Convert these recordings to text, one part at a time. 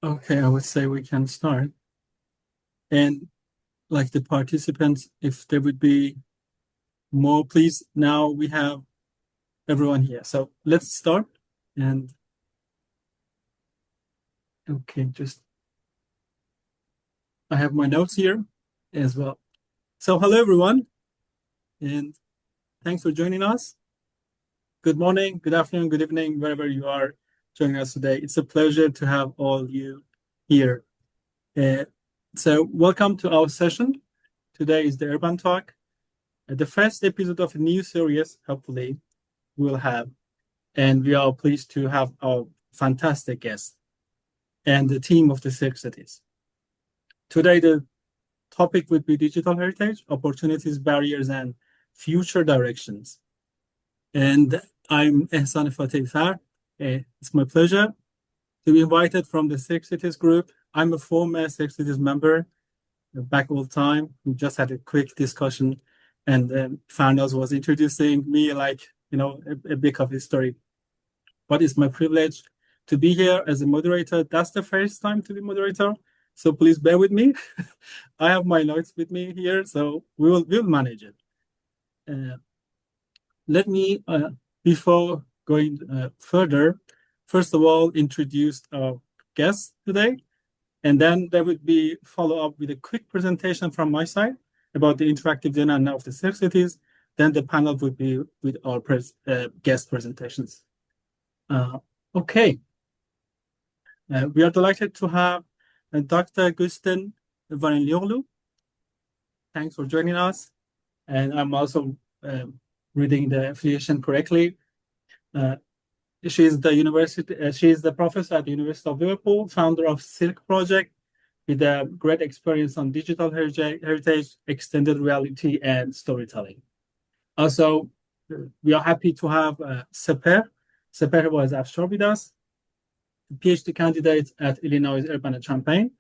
Okay, I would say we can start. And like the participants, if there would be more, please. Now we have everyone here. So let's start. And okay, just I have my notes here as well. So hello everyone, and thanks for joining us. Good morning, good afternoon, good evening, wherever you are joining us today. It's a pleasure to have all you here. Uh, so welcome to our session. Today is the Urban Talk, the first episode of a new series, hopefully, we'll have. And we are pleased to have our fantastic guest and the team of the Six Cities. Today, the topic would be digital heritage, opportunities, barriers, and future directions. And I'm Ehsan Fatehifar. It's my pleasure to be invited from the Six Cities group. I'm a former Six Cities member back all time. We just had a quick discussion, and Farnaz was introducing me like, a bit of history. But it's my privilege to be here as a moderator. That's the first time to be moderator, so please bear with me. I have my notes with me here, so we'll manage it. Let me, before going further, first of all, introduce our guest today, and then there would be follow up with a quick presentation from my side about the interactive dinner now of the Six Cities. Then the panel would be with our guest presentations. Okay. We are delighted to have Dr. Guzden Varinlioğlu. Thanks for joining us. And I'm also reading the affiliation correctly. She is the professor at the University of Liverpool, founder of Silk Project, with a great experience on digital heritage, extended reality, and storytelling. Also, we are happy to have Sepehr. Sepehr was Afshar with us, PhD candidate at Illinois Urbana-Champaign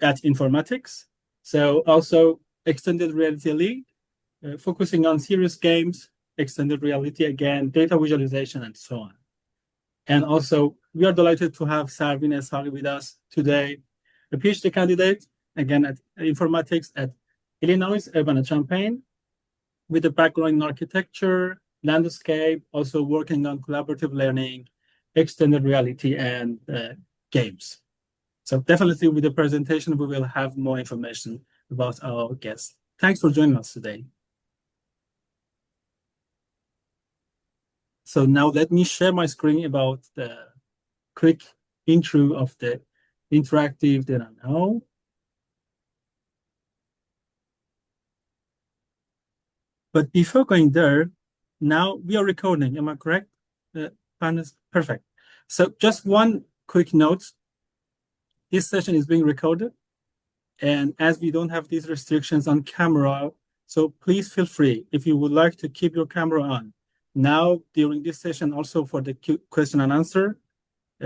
at informatics. So also extended reality lead, focusing on serious games, extended reality again, data visualization, and so on. And also, we are delighted to have Sarvin Eshaghi with us today, a PhD candidate, again at informatics at Illinois Urbana-Champaign, with a background in architecture, landscape, also working on collaborative learning, extended reality, and games. So definitely with the presentation, we will have more information about our guests. Thanks for joining us today. So now let me share my screen about the quick intro of the interactive data now. But before going there, now we are recording, am I correct? Perfect. So just one quick note. This session is being recorded. And as we don't have these restrictions on camera, so please feel free if you would like to keep your camera on. Now, during this session, also for the question and answer,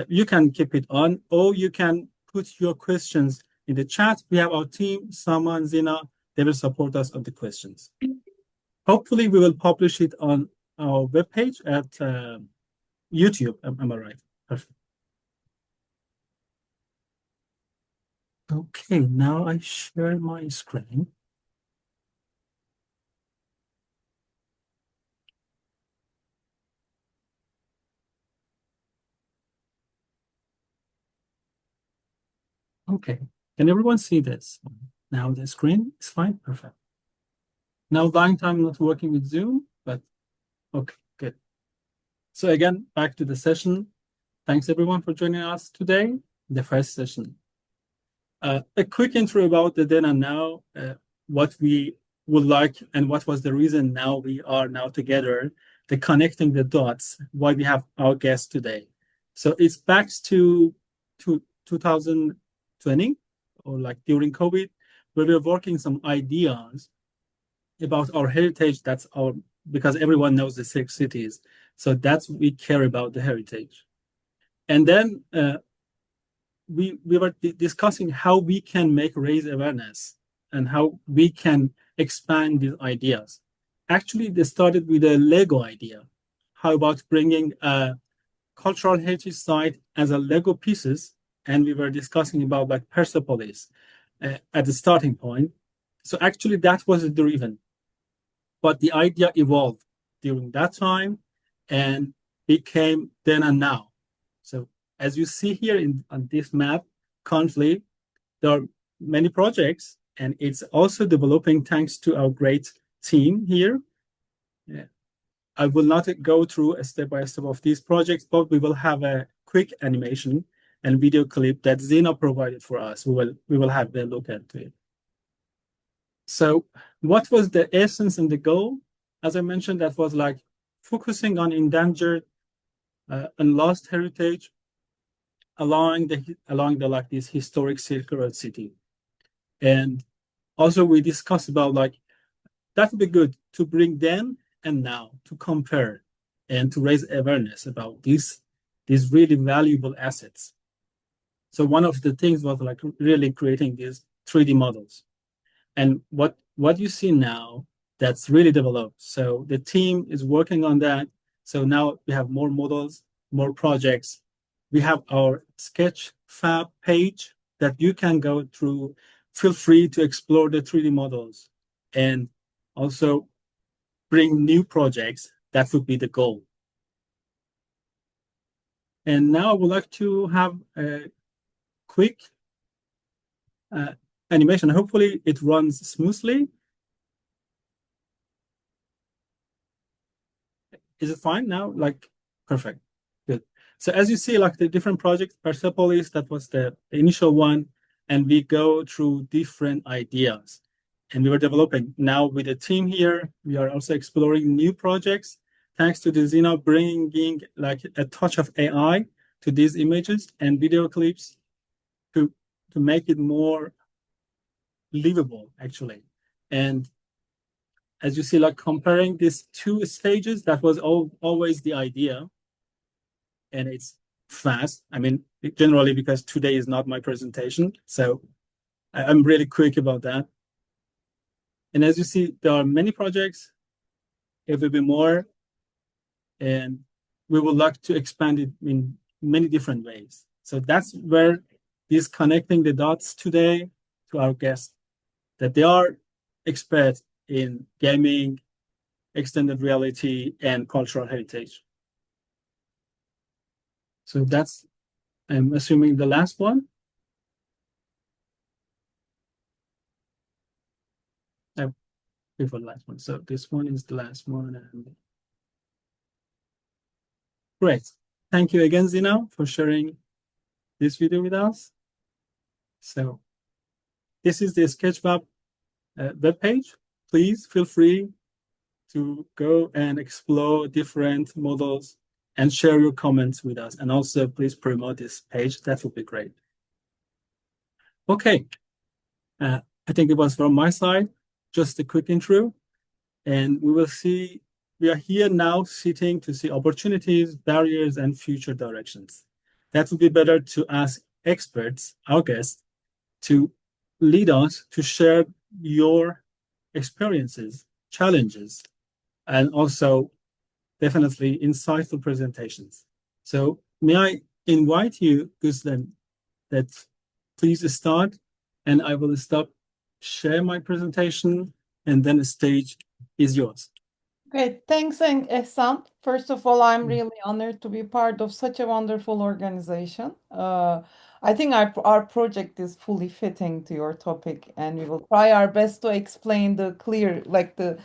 you can keep it on, or you can put your questions in the chat. We have our team, Sama and Zina, they will support us on the questions. Hopefully, we will publish it on our webpage at YouTube. Am I right? Perfect. Okay, now I share my screen. Okay, can everyone see this? Now the screen is fine, perfect. Now line time not working with Zoom, but okay, good. So again, back to the session. Thanks everyone for joining us today, the first session. A quick intro about the then and now, what we would like and what was the reason now we are now together, the connecting the dots, why we have our guest today. So it's back to 2020 or like during COVID, where we were working some ideas about our heritage. That's our, because everyone knows the Six Cities. So that's, we care about the heritage. And then we were discussing how we can raise awareness and how we can expand these ideas. Actually, they started with a Lego idea. How about bringing a cultural heritage site as a Lego pieces and we were discussing about like Persepolis at the starting point. So actually that was the driven, but the idea evolved during that time and became then and now. So as you see here on this map, currently there are many projects, and it's also developing thanks to our great team here. Yeah. I will not go through a step by step of these projects, but we will have a quick animation and video clip that Zena provided for us. We will have a look at it. So what was the essence and the goal? As I mentioned, that was like focusing on endangered and lost heritage along the like this historic Silk Road city. And also we discussed about like that would be good to bring then and now to compare and to raise awareness about these really valuable assets. So one of the things was like really creating these 3D models. And what you see now, that's really developed. So the team is working on that. So now we have more models, more projects. We have our Sketch Fab page that you can go through. Feel free to explore the 3D models and also bring new projects. That would be the goal. And now I would like to have a quick animation. Hopefully it runs smoothly. Is it fine now? Like, perfect. Good. So as you see, like the different projects, Persepolis, that was the initial one, and we go through different ideas. And we were developing. Now with the team here, we are also exploring new projects, thanks to the Zena bringing like a touch of AI to these images and video clips to make it more livable, actually. And as you see, like comparing these two stages, that was always the idea. And it's fast. I mean, generally because today is not my presentation. So I'm really quick about that. And as you see, there are many projects. It will be more. And we would like to expand it in many different ways. So that's where this connecting the dots today to our guests, that they are experts in gaming, extended reality, and cultural heritage. So that's, I'm assuming, the last one. Before the last one. So this one is the last one. And great. Thank you again, Zina, for sharing this video with us. So this is the Sketchmap webpage. Please feel free to go and explore different models and share your comments with us. And also please promote this page. That would be great. Okay. I think it was from my side, just a quick intro. And we will see, we are here now sitting to see opportunities, barriers, and future directions. That would be better to ask experts, our guests, to lead us to share your experiences, challenges, and also definitely insightful presentations. So may I invite you, Guzden, that please start, and I will stop, share my presentation, and then the stage is yours. Great. Thanks, and Ehsan. First of all, I'm really honored to be part of such a wonderful organization. I think our project is fully fitting to your topic, and we will try our best to explain the clear, like the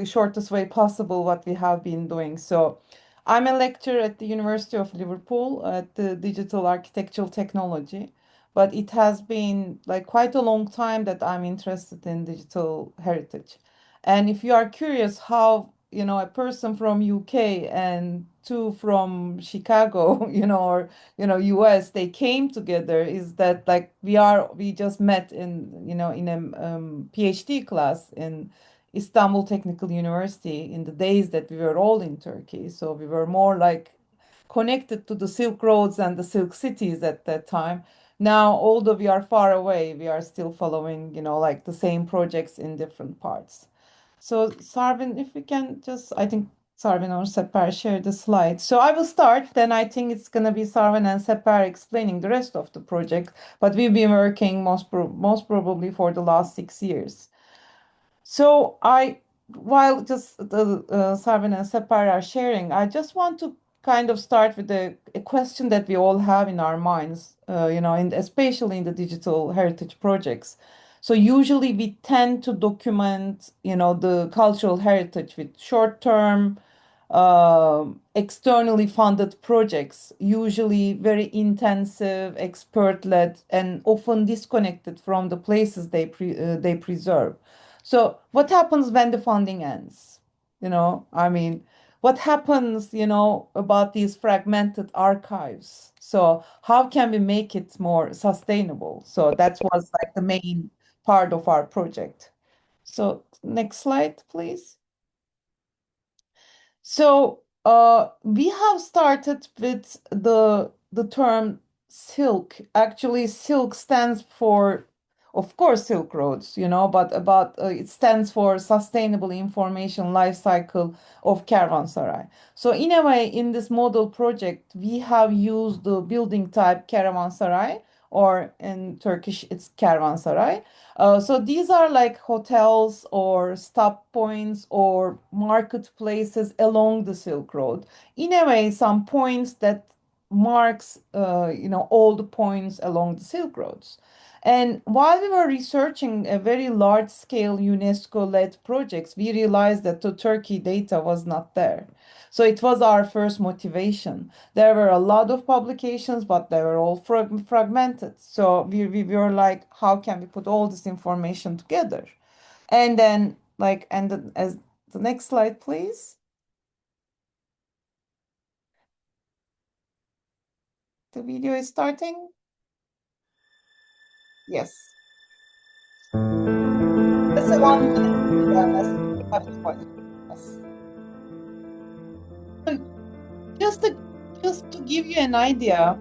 shortest way possible what we have been doing. So, I'm a lecturer at the University of Liverpool at the Digital Architectural Technology, but it has been like quite a long time that I'm interested in digital heritage. And if you are curious how, a person from UK and two from Chicago, or, US, they came together, is that like we just met in a PhD class in Istanbul Technical University in the days that we were all in Turkey. So we were more like connected to the Silk Roads and the Silk Cities at that time. Now, although we are far away, we are still following, like the same projects in different parts. So, Sarvin, if we can just, I think Sarvin or Sepehr share the slide. So I will start, then I think it's going to be Sarvin and Sepehr explaining the rest of the project, but we've been working most probably for the last 6 years. So while just the Sarvin and Sepehr are sharing, I just want to kind of start with a question that we all have in our minds, especially in the digital heritage projects. So usually we tend to document, the cultural heritage with short-term, externally funded projects, usually very intensive, expert-led, and often disconnected from the places they preserve. So what happens when the funding ends? I mean, what happens, about these fragmented archives? So how can we make it more sustainable? So that was like the main part of our project. So next slide, please. So we have started with the term silk. Actually, silk stands for, of course, Silk Roads, but about it stands for Sustainable Information Life Cycle of Caravanserai. So in a way, in this model project, we have used the building type Caravanserai, or in Turkish, it's Kervansaray. So these are like hotels or stop points or marketplaces along the Silk Road. In a way, some points that marks, all the points along the Silk Roads. And while we were researching a very large scale UNESCO-led projects, we realized that the Turkey data was not there. So it was our first motivation. There were a lot of publications, but they were all fragmented. So we were like, how can we put all this information together? And then, as the next slide, please. The video is starting. Yes. That's a 1 minute. Yeah, that's have it watch. Yes. So just to give you an idea,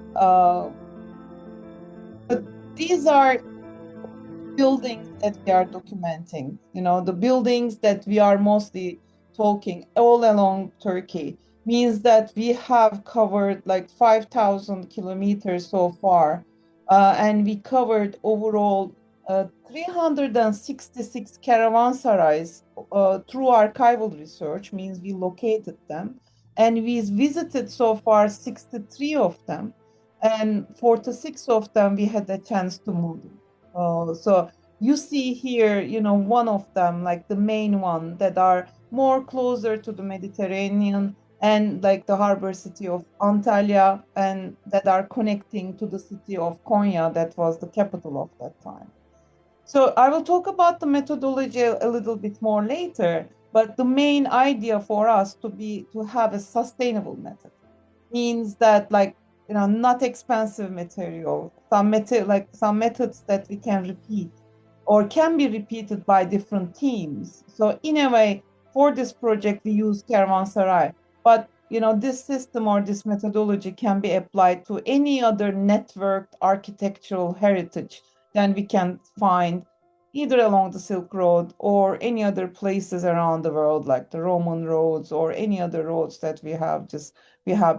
but these are buildings that we are documenting, the buildings that we are mostly talking all along Turkey means that we have covered like 5,000 kilometers so far. And we covered overall 366 caravansarais through archival research, means we located them. And we visited so far 63 of them. And 46 of them we had a chance to move. So you see here, one of them, like the main one, that are more closer to the Mediterranean and like the harbor city of Antalya, and that are connecting to the city of Konya, that was the capital of that time. So I will talk about the methodology a little bit more later, but the main idea for us to have a sustainable method means that, like, not expensive material, some methods that we can repeat or can be repeated by different teams. So in a way, for this project we use Caravanserai, but this system or this methodology can be applied to any other networked architectural heritage than we can find either along the Silk Road or any other places around the world, like the Roman roads or any other roads that we have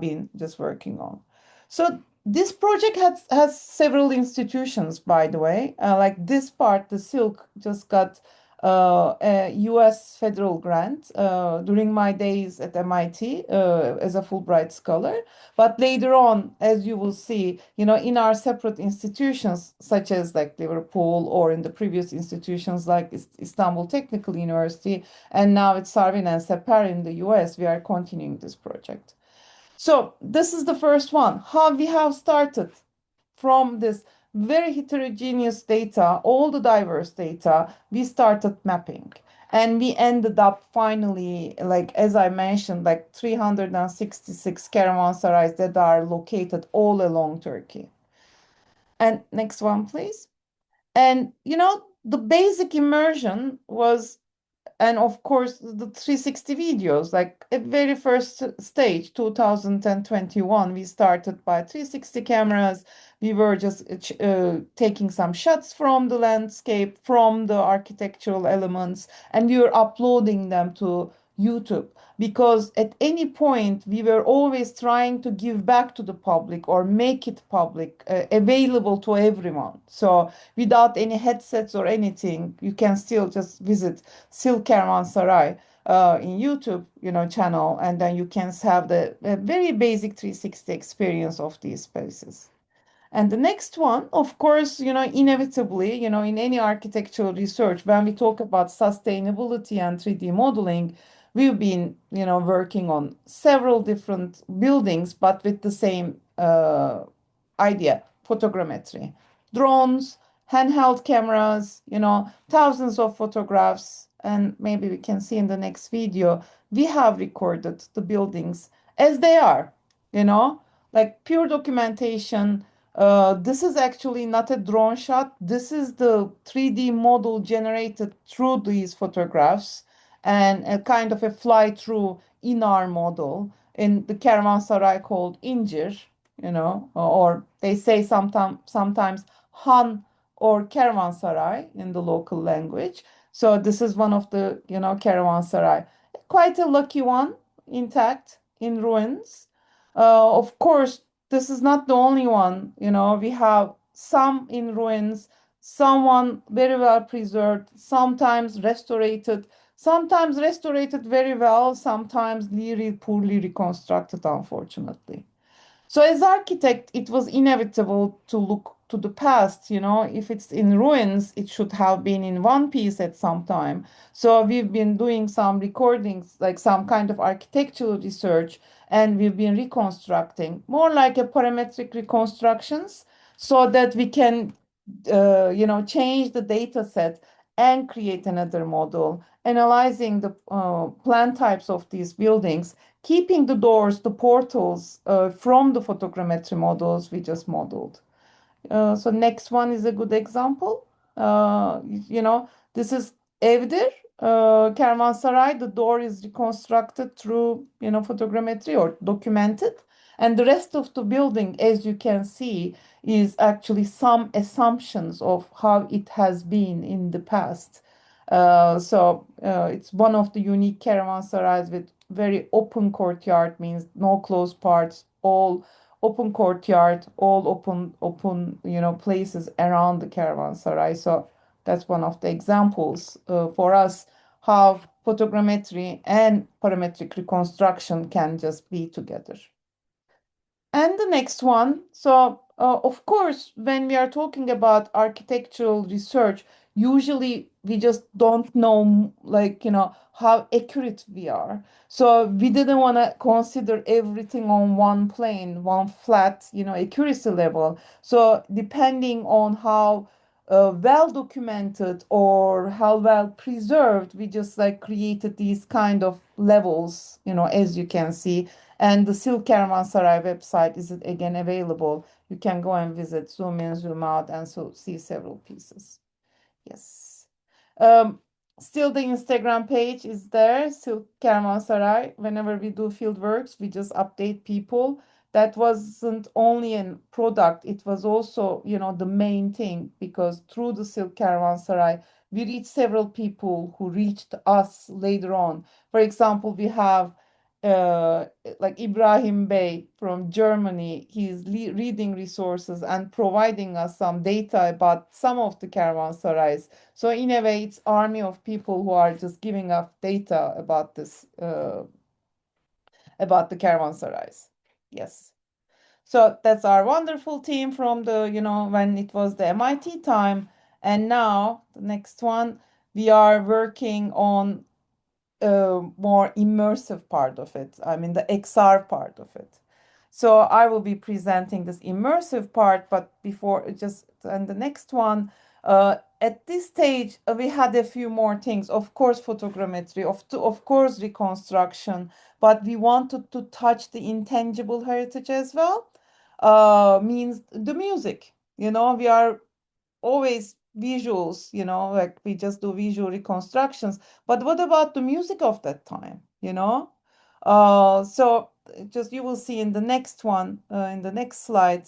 been just working on. So this project has several institutions, by the way. Like this part, the Silk just got a US federal grant during my days at MIT as a Fulbright scholar. But later on, as you will see, in our separate institutions, such as like Liverpool, or in the previous institutions like Istanbul Technical University, and now it's Sarvin and Sepehr in the US, we are continuing this project. So this is the first one. How we have started from this very heterogeneous data, all the diverse data, we started mapping. And we ended up finally, like as I mentioned, like 366 caravanserais that are located all along Turkey. And next one, please. And the basic immersion was, and of course the 360 videos, like at very first stage 2021 we started by 360 cameras. We were just taking some shots from the landscape, from the architectural elements, and we were uploading them to YouTube, because at any point we were always trying to give back to the public or make it public, available to everyone. So without any headsets or anything, you can still just visit Silk Kervansaray in YouTube, channel, and then you can have the very basic 360 experience of these spaces. And the next one, of course, inevitably, in any architectural research, when we talk about sustainability and 3D modeling, we've been, working on several different buildings, but with the same idea, photogrammetry. Drones, handheld cameras, thousands of photographs, and maybe we can see in the next video, we have recorded the buildings as they are, like pure documentation. This is actually not a drone shot. This is the 3D model generated through these photographs and a kind of a fly-through in our model in the Kervansaray called İncir, or they say sometimes Han or Kervansaray in the local language. So this is one of the, Kervansaray. Quite a lucky one, intact in ruins. Of course, this is not the only one. We have some in ruins, someone very well preserved, sometimes restored very well, sometimes really poorly reconstructed, unfortunately. So as architect, it was inevitable to look to the past, if it's in ruins, it should have been in one piece at some time. So we've been doing some recordings, like some kind of architectural research, and we've been reconstructing more like a parametric reconstructions so that we can, change the data set and create another model, analyzing the plan types of these buildings, keeping the doors, the portals from the photogrammetry models we just modeled. So next one is a good example. This is Evdir, Kervansaray. The door is reconstructed through, photogrammetry or documented. And the rest of the building, as you can see, is actually some assumptions of how it has been in the past. So it's one of the unique caravanserais with very open courtyard, means no closed parts, all open courtyard, all open, places around the caravanserai. So that's one of the examples for us how photogrammetry and parametric reconstruction can just be together. And the next one, so of course, when we are talking about architectural research, usually we just don't know, like, how accurate we are. So we didn't want to consider everything on one plane, one flat, accuracy level. So depending on how well documented or how well preserved, we just like created these kind of levels, as you can see. And the Silk Kervansaray website is again available. You can go and visit, zoom in, zoom out, and so see several pieces. Yes. Still the Instagram page is there, Silk Kervansaray. Whenever we do field works, we just update people. That wasn't only a product, it was also, the main thing, because through the Silk Kervansaray, we reached several people who reached us later on. For example, we have like Ibrahim Bey from Germany. He's reading resources and providing us some data about some of the caravanserais. So in a way, it's army of people who are just giving us data about this, about the caravanserais. Yes. So that's our wonderful team from the, when it was the MIT time. And now the next one, we are working on more immersive part of it. I mean, the XR part of it. So I will be presenting this immersive part, but before just and the next one, at this stage, we had a few more things. Of course, photogrammetry, of course, reconstruction, but we wanted to touch the intangible heritage as well. Means the music. We are always visuals, like we just do visual reconstructions. But what about the music of that time, so just you will see in the next one, in the next slide.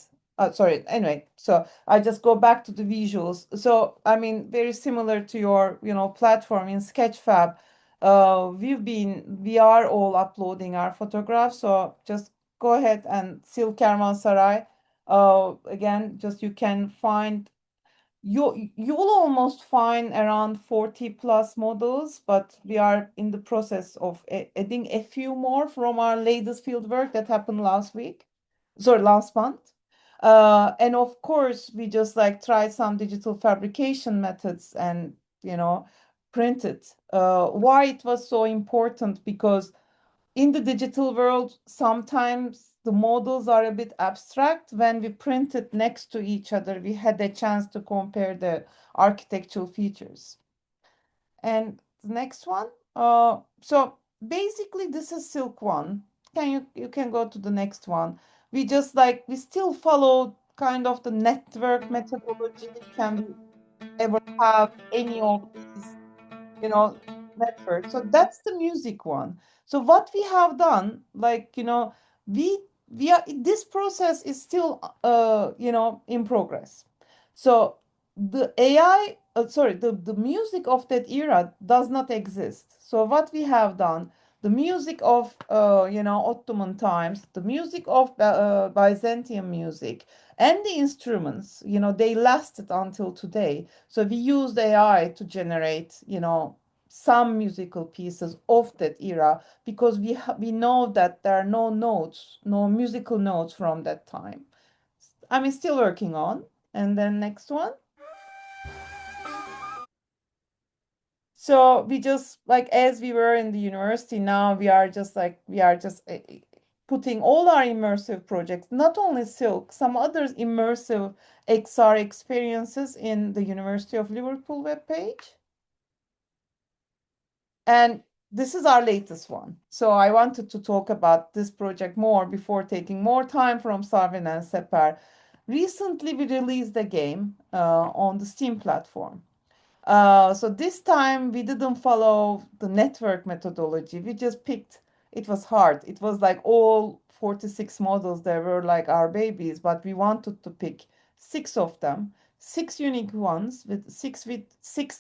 Sorry, anyway, so I just go back to the visuals. So, I mean, very similar to your, platform in Sketchfab. We are all uploading our photographs, so just go ahead and Silk Kervansaray. Again, just you can find you will almost find around 40 plus models, but we are in the process of adding a few more from our latest field work that happened last month. And of course, we just like tried some digital fabrication methods and, you know, printed. Why it was so important? Because in the digital world, sometimes the models are a bit abstract. When we print it next to each other, we had a chance to compare the architectural features. And the next one, so basically this is Silk one. You can go to the next one. We still follow kind of the network methodology. Can we ever have any of these, you know, network? So that's the music one. So what we have done, like, we we are this process is still in progress. So the AI, sorry, the music of that era does not exist. So what we have done, the music of Ottoman times, the music of Byzantine music, and the instruments, they lasted until today. So we used AI to generate, some musical pieces of that era because we know that there are no notes, no musical notes from that time. I'm still working on. And then next one. So we just like as we were in the university, now we are just putting all our immersive projects, not only Silk, some other immersive XR experiences in the University of Liverpool webpage. And this is our latest one. So I wanted to talk about this project more before taking more time from Sarvin and Sepehr. Recently, we released a game on the Steam platform. So this time we didn't follow the network methodology. We just picked, it was hard. It was like all 46 models, they were like our babies, but we wanted to pick six of them, six unique ones with six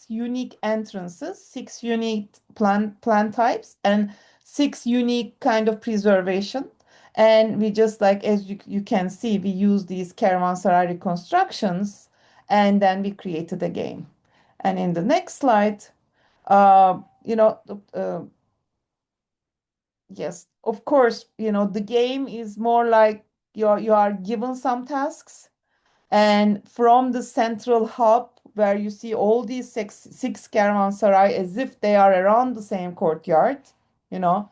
unique entrances, six unique plan types, and six unique kind of preservation. And we just like, as you can see, we use these caravanserai reconstructions, and then we created a game. And in the next slide, uh, you know, yes, of course, the game is more like you are given some tasks, and from the central hub where you see all these six caravanserai as if they are around the same courtyard, you know,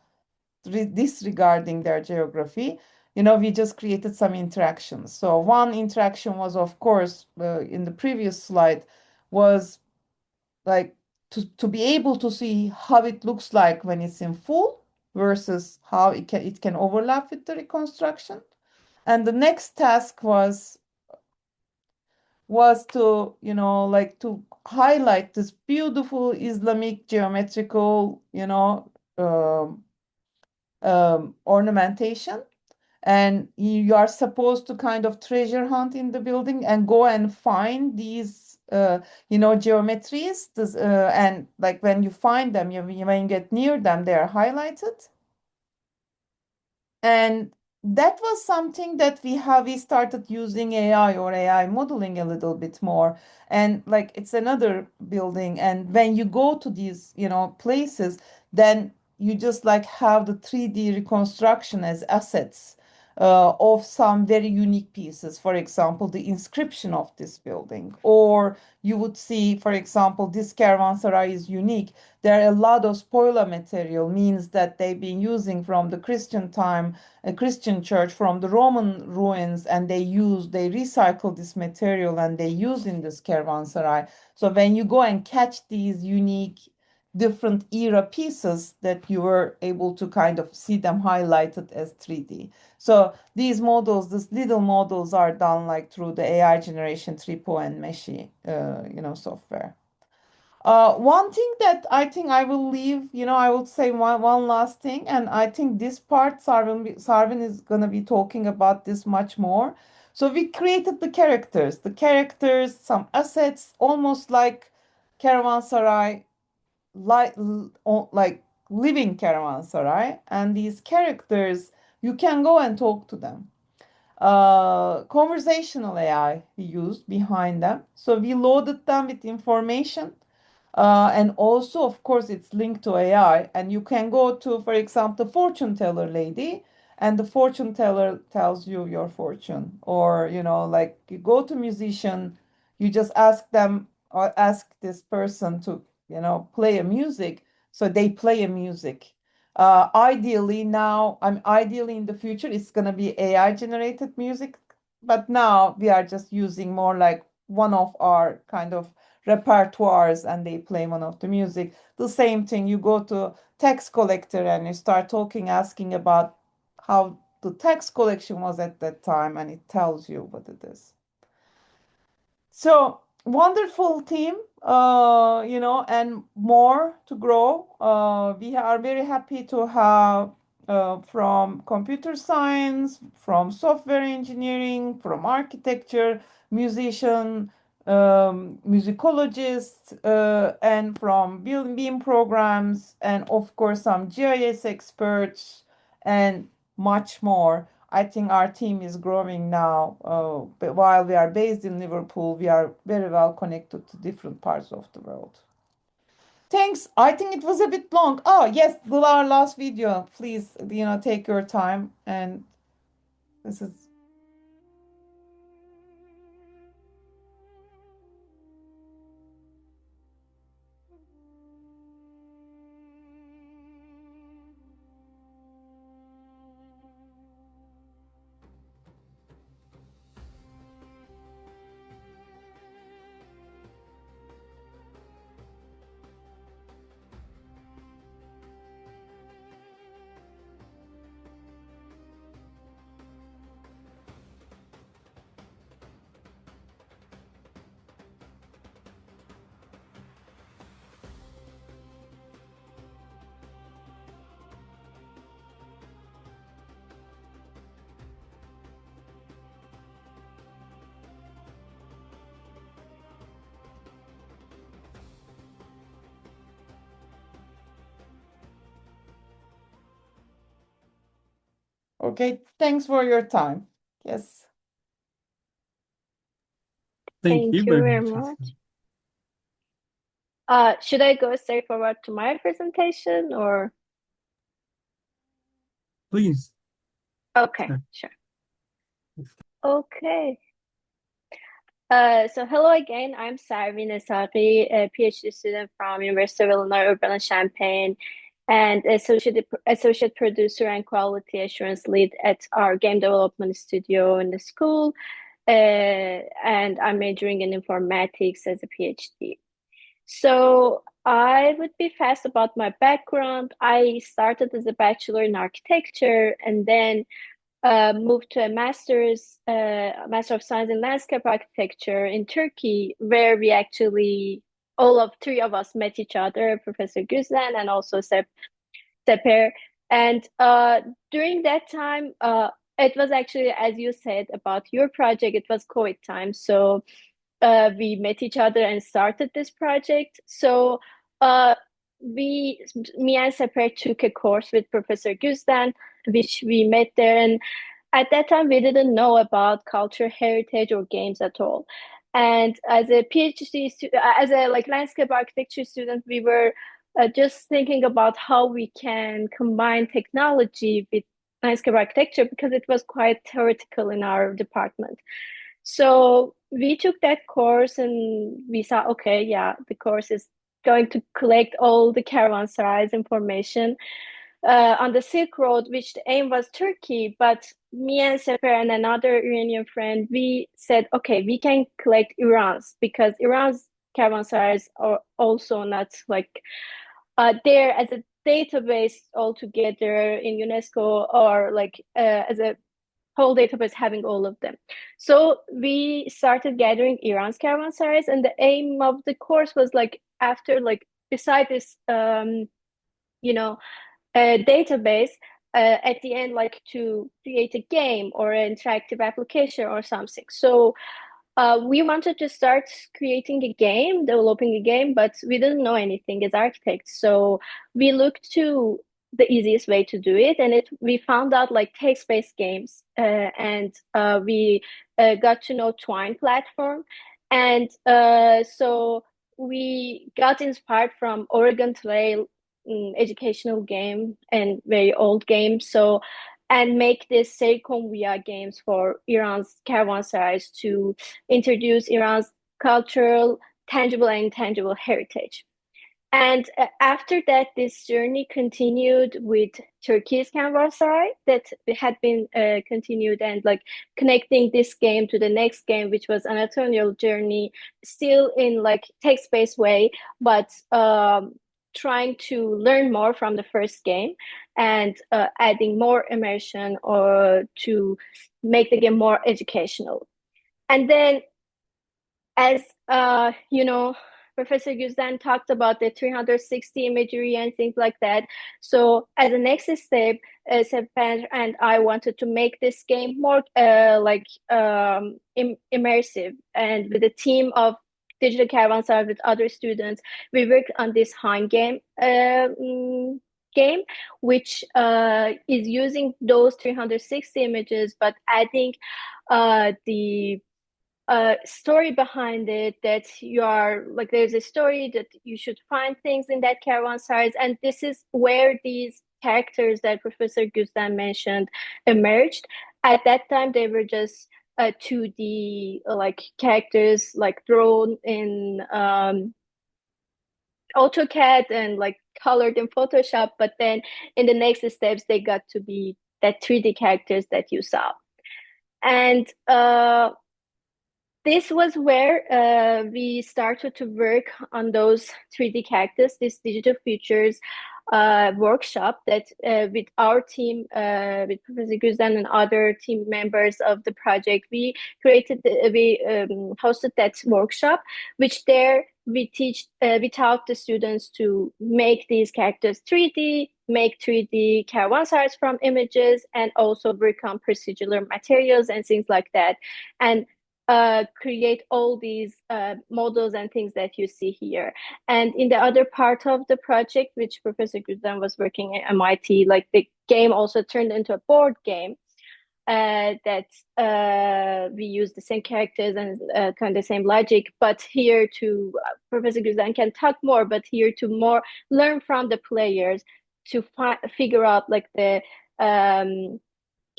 disregarding their geography. We just created some interactions. So one interaction was, of course, in the previous slide, was like to be able to see how it looks like when it's in full versus how it can overlap with the reconstruction. And the next task was to like to highlight this beautiful Islamic geometrical ornamentation, and you are supposed to kind of treasure hunt in the building and go and find these geometries, and like when you find them, when you get near them, they are highlighted. And that was something that we started using AI or AI modeling a little bit more. And like it's another building. And when you go to these, places, then you just like have the 3D reconstruction as assets of some very unique pieces. For example, the inscription of this building. Or you would see, for example, this caravanserai is unique. There are a lot of spoiler material, means that they've been using from the Christian time, a Christian church, from the Roman ruins, and they recycle this material and they use in this caravanserai. So when you go and catch these unique different era pieces, that you were able to kind of see them highlighted as 3D. So these little models are done like through the AI generation Tripo and Meshi, software. One thing that I think I will leave, I would say one last thing, and I think this part Sarvin is gonna be talking about this much more. So we created the characters, some assets, almost like Caravanserai like living caravanserai, and these characters, you can go and talk to them. Conversational AI we used behind them. So we loaded them with information. And also, of course, it's linked to AI. And you can go to, for example, the fortune teller lady, and the fortune teller tells you your fortune. Or, like you go to musician, you just ask them or ask this person to, play a music. So they play a music. Ideally in the future, it's going to be AI generated music. But now we are just using more like one of our kind of repertoires, and they play one of the music. The same thing, you go to tax collector and you start talking, asking about how the tax collection was at that time, and it tells you what it is. So wonderful team, and more to grow. We are very happy to have from computer science, from software engineering, from architecture, musician, musicologist, and from BIM programs, and of course some GIS experts, and much more. I think our team is growing now. But while we are based in Liverpool, we are very well connected to different parts of the world. Thanks. I think it was a bit long. Oh, yes, our last video. Please, take your time. And this is okay. Thanks for your time. Yes. Thank Thank you you very very much. much. Should I go straight forward to my presentation or? Please. Okay, sure. Okay. So hello again. I'm Sarvin, Eshaghi, a PhD student from University of Illinois Urbana-Champaign, and associate producer and quality assurance lead at our game development studio in the school. And I'm majoring in informatics as a PhD. So I would be fast about my background. I started as a bachelor in architecture and then moved to a Master of Science in Landscape Architecture in Turkey, where we actually, all three of us met each other, Professor Guzden and also Sepehr. And during that time, it was actually, as you said about your project, it was COVID time. So we met each other and started this project. So me and Sepehr took a course with Professor Guzden, which we met there. And at that time, we didn't know about culture, heritage, or games at all. And as a PhD student, as a landscape architecture student, we were just thinking about how we can combine technology with landscape architecture because it was quite theoretical in our department. So we took that course and we saw, okay, yeah, the course is going to collect all the caravanserais information on the Silk Road, which the aim was Turkey. But me and Sepehr and another Iranian friend, we said, okay, we can collect Iran's because Iran's caravanserais are also not there as a database altogether in UNESCO or as a whole database having all of them. So we started gathering Iran's caravanserais, and the aim of the course was after beside this database, at the end to create a game or an interactive application or something. So we wanted to start creating a game, developing a game, but we didn't know anything as architects. So we looked to the easiest way to do it, and we found out like text-based games, and we got to know Twine platform, and so we got inspired from Oregon Trail, educational game and very old game. So and make this Serikonvuya games for Iran's caravanserais to introduce Iran's cultural, tangible and intangible heritage. And after that, this journey continued with Turkey's Canvassaray that had been continued, and like connecting this game to the next game, which was Anatolian Journey, still in like text-based way, but trying to learn more from the first game and adding more immersion or to make the game more educational. And then as Professor Guzden talked about the 360 imagery and things like that. So as a next step, Sepehr and I wanted to make this game more immersive. And with a team of digital caravanserais with other students, we worked on this Hein game, which is using those 360 images, but adding the story behind it, that you are like there's a story that you should find things in that caravanserais, and this is where these characters that Professor Guzden mentioned emerged. At that time, they were just 2D like characters, like drawn in AutoCAD and like colored in Photoshop. But then in the next steps, they got to be that 3D characters that you saw, and this was where we started to work on those 3D characters, these digital features workshop that with our team, with Professor Guzden and other team members of the project, we hosted that workshop, which there we taught the students to make these characters 3D, make 3D caravanserais from images, and also work on procedural materials and things like that. And create all these models and things that you see here. And in the other part of the project, which Professor Guzden was working at MIT, like the game also turned into a board game that we use the same characters and kind of the same logic, but here to Professor Guzden can talk more, but here to more learn from the players to figure out like the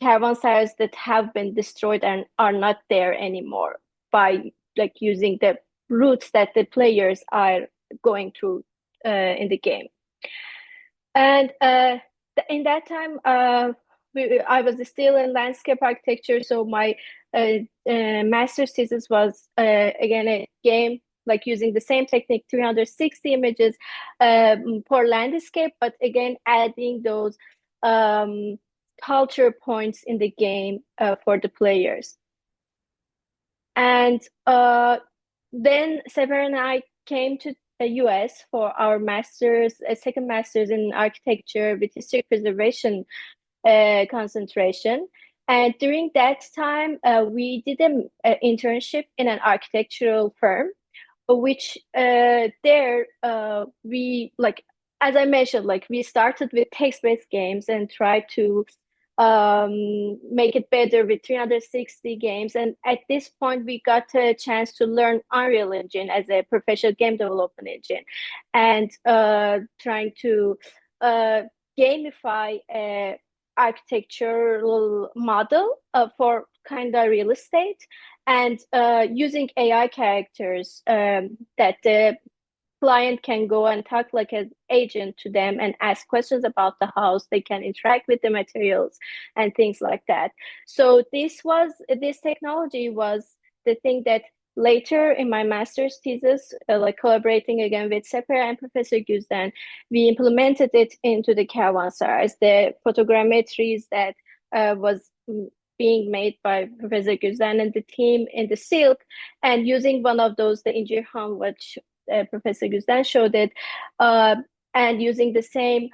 caravanserais that have been destroyed and are not there anymore by like using the routes that the players are going through in the game. And in that time, I was still in landscape architecture, so my master's thesis was again a game like using the same technique, 360 images for landscape, but again adding those culture points in the game for the players. And then Sepehr and I came to the US for our master's, second master's in architecture with historic preservation concentration. And during that time, we did an internship in an architectural firm, which there we like, as I mentioned, like we started with text-based games and tried to make it better with 360 games. And at this point, we got a chance to learn Unreal Engine as a professional game development engine, and trying to gamify a architectural model for kind of real estate, and using AI characters that the client can go and talk like an agent to them and ask questions about the house. They can interact with the materials and things like that. So this technology was the thing that later in my master's thesis, like collaborating again with Sepehr and Professor Guzden, we implemented it into the caravanserais, the photogrammetries that was being made by Professor Guzden and the team in the Silk, and using one of those, the Incirhan, which Professor Guzden showed it, and using the same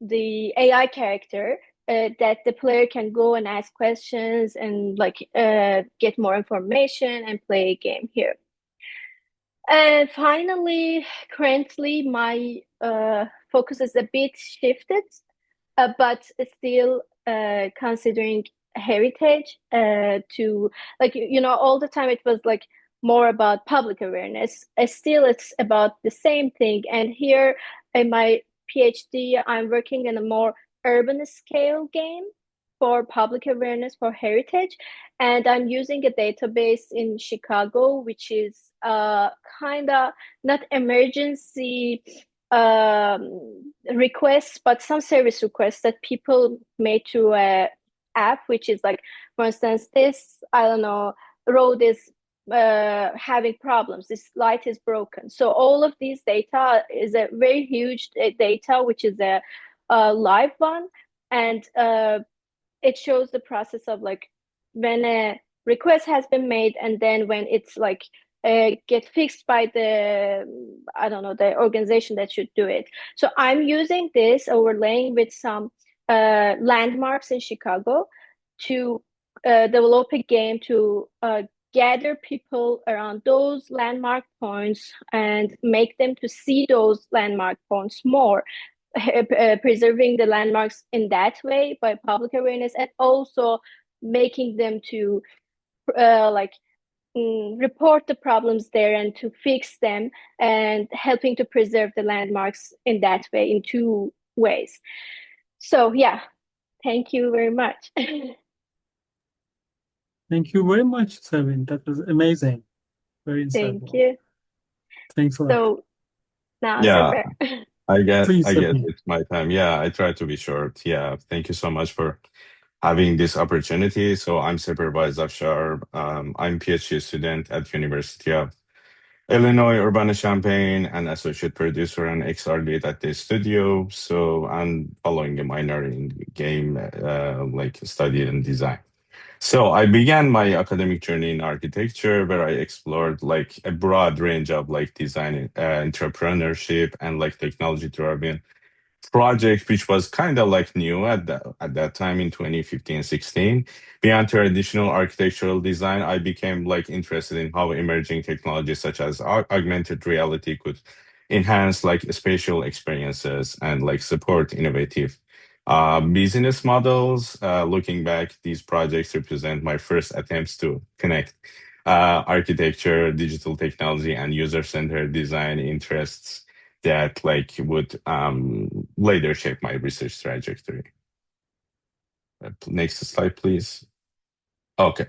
the AI character that the player can go and ask questions and like get more information and play a game here. And finally, currently my focus is a bit shifted, but still considering heritage to like all the time it was like more about public awareness. Still, it's about the same thing. And here in my PhD, I'm working in a more urban scale game for public awareness for heritage. And I'm using a database in Chicago, which is kind of not emergency requests, but some service requests that people made to a app, which is like, for instance, this, I don't know, road is having problems, this light is broken. So all of these data is a very huge data, which is a live one. And it shows the process of like when a request has been made and then when it's like get fixed by the, I don't know, the organization that should do it. So I'm using this overlaying with some landmarks in Chicago to develop a game to gather people around those landmark points and make them to see those landmark points more, preserving the landmarks in that way by public awareness, and also making them to report the problems there and to fix them, and helping to preserve the landmarks in that way, in two ways. So yeah, thank you very much. Thank you very much, Sarvin. That was amazing. Very insightful. Thank you. Thanks a lot. So now, Yeah, Sepehr. I guess Please, Sarvin. it's my time. Yeah, I try to be short. Yeah, thank you so much for having this opportunity. So I'm Sepehr Vaez Afshar. I'm PhD student at University of Illinois Urbana-Champaign, and associate producer and XR lead at the studio. So I'm following a minor in game like study and design. So I began my academic journey in architecture, where I explored like a broad range of like design, entrepreneurship, and like technology-driven project, which was kind of like new at that time in 2015-16. Beyond traditional architectural design, I became like interested in how emerging technologies such as augmented reality could enhance like spatial experiences and like support innovative business models. Looking back, these projects represent my first attempts to connect architecture, digital technology, and user-centered design interests that like would later shape my research trajectory. Next slide, please. Okay.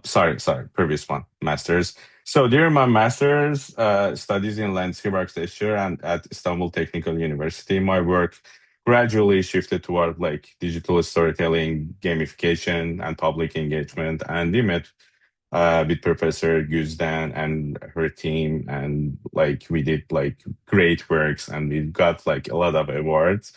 Sorry. Previous one. Masters. So during my master's studies in landscape architecture and at Istanbul Technical University, my work gradually shifted toward like digital storytelling, gamification, and public engagement. And we met with Professor Guzden and her team, and like we did like great works, and we got like a lot of awards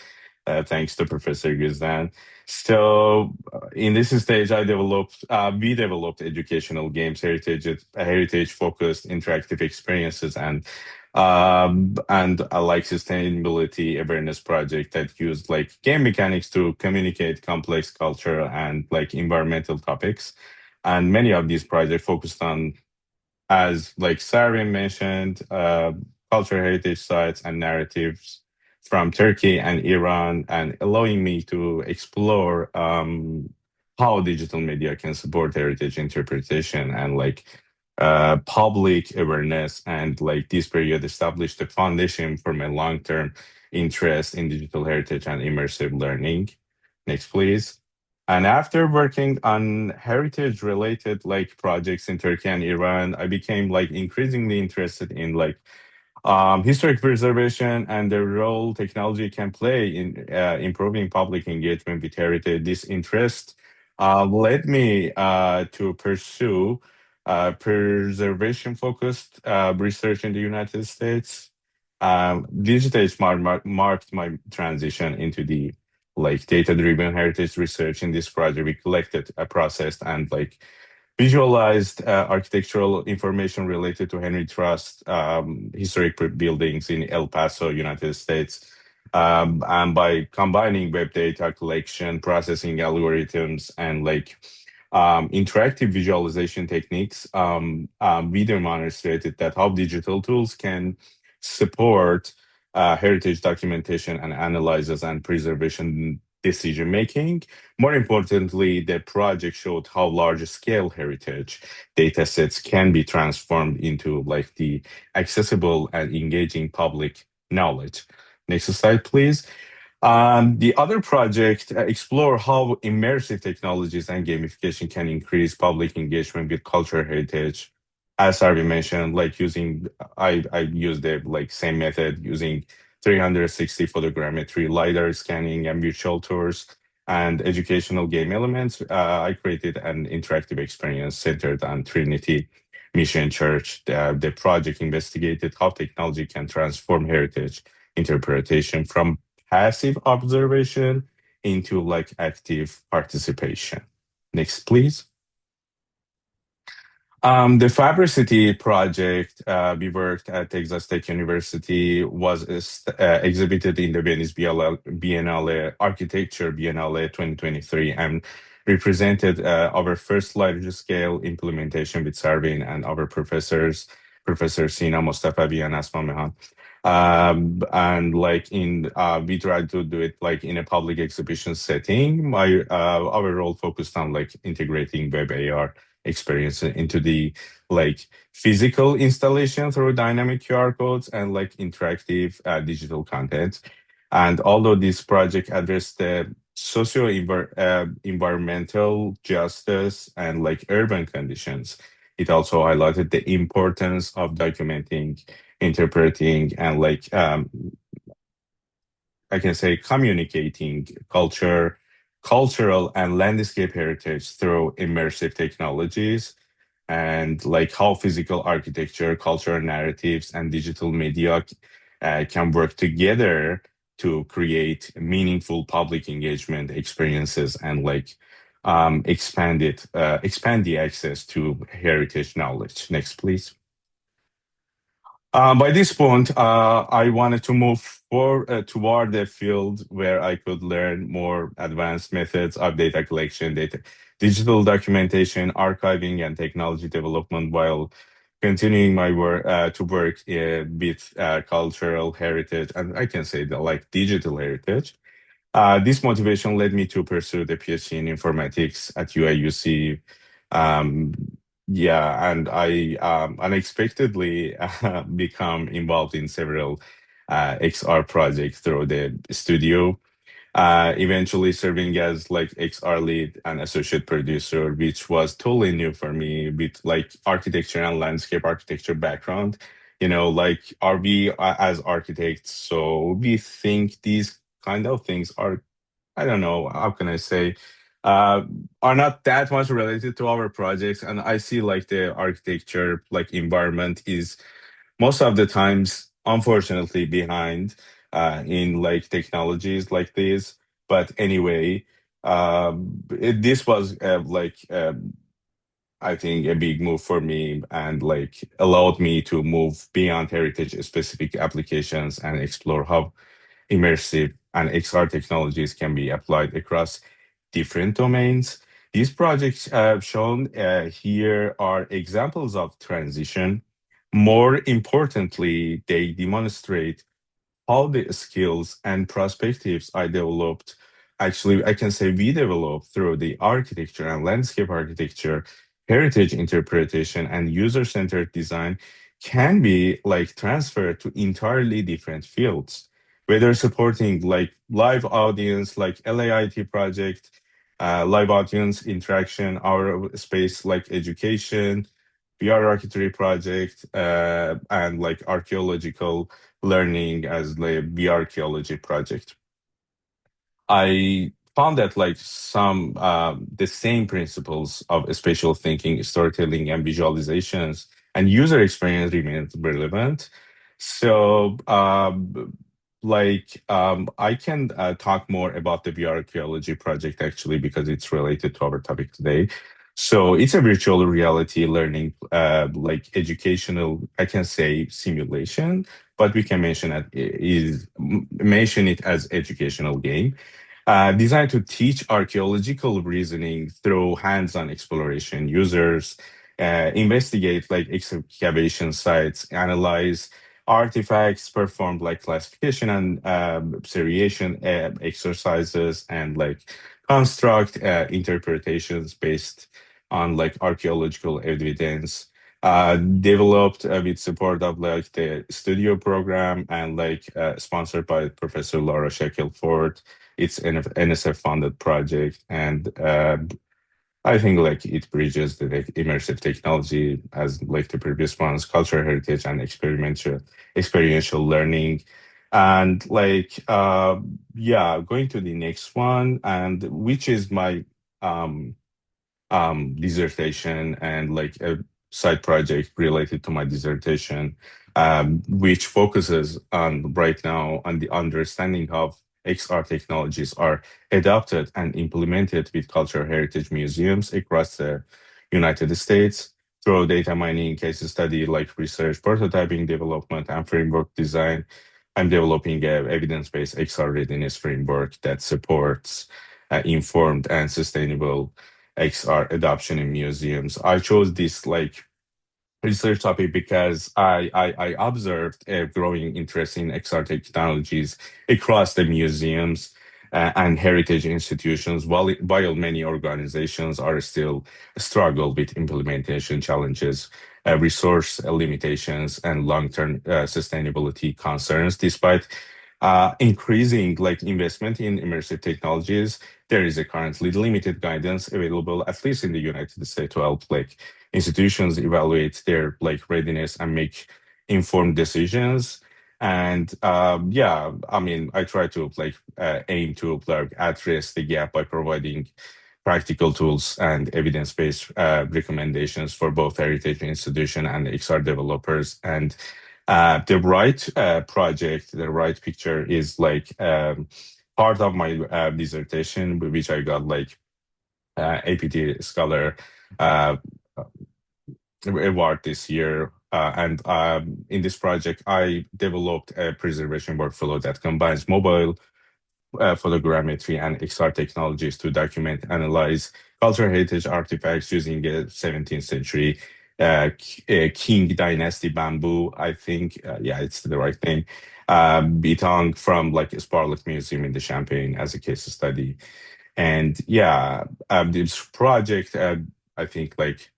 thanks to Professor Guzden. So in this stage, we developed educational games, heritage focused interactive experiences, and like sustainability awareness project that used like game mechanics to communicate complex culture and like environmental topics. And many of these projects focused on, as like Sarvin mentioned, cultural heritage sites and narratives from Turkey and Iran, and allowing me to explore how digital media can support heritage interpretation and like public awareness. And like this period established the foundation for my long-term interest in digital heritage and immersive learning. Next, please. And after working on heritage related like projects in Turkey and Iran, I became like increasingly interested in like historic preservation and the role technology can play in improving public engagement with heritage. This interest led me to pursue preservation focused research in the United States. This stage marked my transition into the like data-driven heritage research. In this project, we collected, processed, and like visualized architectural information related to Henry Trust historic buildings in El Paso, United States. And by combining web data collection, processing algorithms, and like interactive visualization techniques, we demonstrated that how digital tools can support heritage documentation and analysis and preservation decision making. More importantly, the project showed how large scale heritage data sets can be transformed into like the accessible and engaging public knowledge. Next slide, please. The other project explore how immersive technologies and gamification can increase public engagement with cultural heritage. As Sarvin mentioned, like I used the like same method using 360 photogrammetry, LiDAR scanning, and virtual tours and educational game elements. I created an interactive experience centered on Trinity Mission Church. The project investigated how technology can transform heritage interpretation from passive observation into like active participation. Next, please. The Fabricity project we worked at Texas Tech University was exhibited in the Venice Biennale Architecture Biennale 2023 and represented our first large-scale implementation with Sarvin and our professors, Professor Sina Mostafavi and Asma Mehan. And like we tried to do it like in a public exhibition setting. Our role focused on like integrating web AR experience into the like physical installation through dynamic QR codes and like interactive digital content. And although this project addressed the environmental justice and like urban conditions, it also highlighted the importance of documenting, interpreting, and like I can say communicating cultural and landscape heritage through immersive technologies, and like how physical architecture, cultural narratives, and digital media can work together to create meaningful public engagement experiences and like expand the access to heritage knowledge. Next, please. By this point, I wanted to move toward the field where I could learn more advanced methods of data collection, digital documentation, archiving, and technology development while continuing my work to work with cultural heritage, and I can say that like digital heritage. This motivation led me to pursue the PhD in informatics at UIUC. Um, yeah, and I unexpectedly become involved in several XR projects through the studio, eventually serving as like XR lead and associate producer, which was totally new for me with like architecture and landscape architecture background. You know, like are we as architects, so we think these kind of things are, I don't know, how can I say, uh, are not that much related to our projects. And I see like the architecture, like environment is most of the times, unfortunately, behind in like technologies like this. But anyway, this was I think a big move for me and like allowed me to move beyond heritage specific applications and explore how immersive and XR technologies can be applied across different domains. These projects shown here are examples of transition. More importantly, they demonstrate how the skills and perspectives I developed, actually, I can say we developed through the architecture and landscape architecture, heritage interpretation, and user-centered design can be like transferred to entirely different fields, whether supporting like live audience, like LAIT project, live audience interaction, our space like education, VR architecture project, and like archaeological learning as the VR archaeology project. I found that like some the same principles of spatial thinking, storytelling, and visualizations and user experience remain relevant. So, I can talk more about the VR archaeology project actually because it's related to our topic today. So it's a virtual reality learning, like educational, I can say simulation, but we can mention it as educational game, designed to teach archaeological reasoning through hands-on exploration. Users investigate like excavation sites, analyze artifacts, perform like classification and seriation exercises, and like construct interpretations based on like archaeological evidence. Developed with support of like the studio program and like sponsored by Professor Laura Shackelford. It's an NSF funded project, and I think like it bridges the like, immersive technology as like the previous ones, cultural heritage and experiential learning. And like yeah, going to the next one, and which is my um dissertation and like a side project related to my dissertation, which focuses on right now on the understanding of XR technologies are adopted and implemented with cultural heritage museums across the United States through data mining, case study like research, prototyping, development, and framework design. I'm developing a evidence-based XR readiness framework that supports informed and sustainable XR adoption in museums. I chose this like research topic because I observed a growing interest in XR technologies across the museums and heritage institutions, while many organizations are still struggle with implementation challenges, resource limitations, and long-term sustainability concerns. Despite increasing like investment in immersive technologies, there is a currently limited guidance available, at least in the United States, to help like institutions evaluate their like readiness and make informed decisions. And yeah, I mean, I try to like aim to like address the gap by providing practical tools and evidence-based recommendations for both heritage institution and XR developers. And the right project, the right picture is like part of my dissertation, which I got like APT Scholar uh, award this year. And in this project, I developed a preservation workflow that combines mobile photogrammetry and XR technologies to document, analyze cultural heritage artifacts using a 17th century King Dynasty bamboo. I think, yeah, it's the right thing. Bitong from like Sparlet Museum in the Champagne as a case study. And yeah, this project, I think like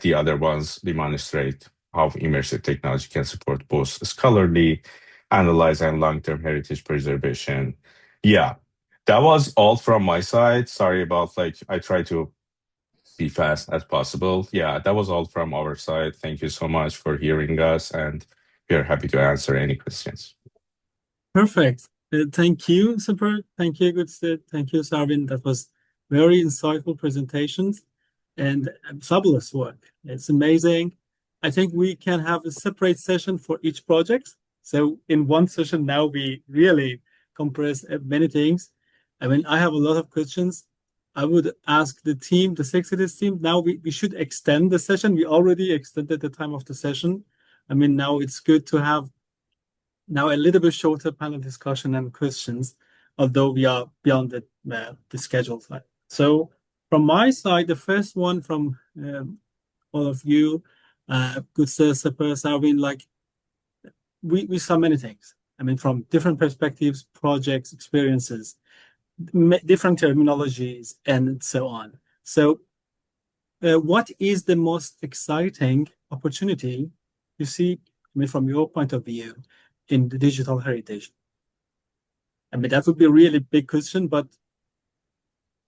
the other ones, demonstrate how immersive technology can support both scholarly analyze and long-term heritage preservation. Yeah, that was all from my side. Sorry about like I try to be fast as possible. Yeah, that was all from our side. Thank you so much for hearing us, and we are happy to answer any questions. Perfect. Thank you, Sepehr. Thank you, Guzden. Thank you, Sarvin. That was very insightful presentations and fabulous work. It's amazing. I think we can have a separate session for each project. So in one session now, we really compress many things. I mean, I have a lot of questions. I would ask the team, the Sexidis team, now we should extend the session. We already extended the time of the session. I mean, now it's good to have now a little bit shorter panel discussion and questions, although we are beyond the schedule. So from my side, the first one from all of you, Guzden, Sepehr, Sarvin, like we saw many things. I mean, from different perspectives, projects, experiences, different terminologies, and so on. So what is the most exciting opportunity you see, I mean, from your point of view, in the digital heritage? I mean, that would be a really big question, but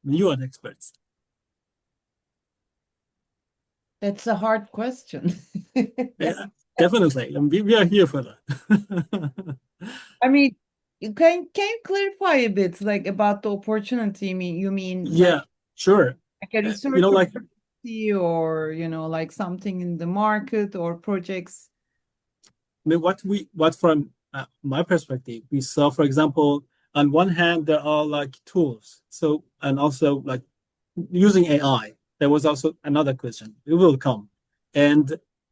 you are the experts. That's a hard question. Yeah, definitely. And we are here for that. I mean, you can you clarify a bit like about the opportunity? You mean Yeah, like, sure. like a research You know, like opportunity, or like something in the market or projects? I mean, what from my perspective, we saw, for example, on one hand, there are like tools. So, and also like using AI. there was also another question. It will come.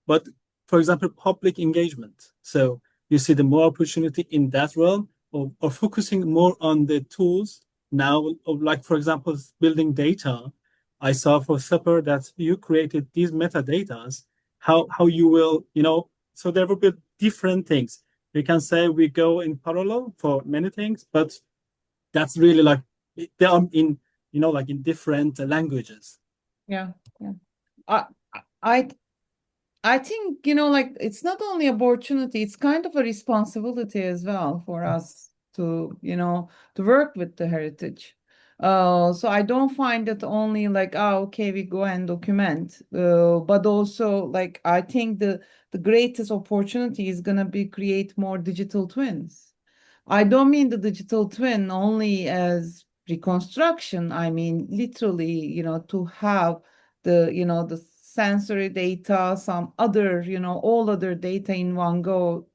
But for example, public engagement. So you see the more opportunity in that realm of focusing more on the tools now, of like, for example, building data. I saw for Sepehr that you created these metadatas, how you will, so there will be different things. We can say we go in parallel for many things, but that's really like they are in, like in different languages. Yeah. I I I think, like it's not only opportunity, it's kind of a responsibility as well for us to, to work with the heritage. So I don't find it only like, okay, we go and document, but also like I think the greatest opportunity is gonna be create more digital twins. I don't mean the digital twin only as reconstruction. I mean literally, to have the sensory data, some other, all other data in one go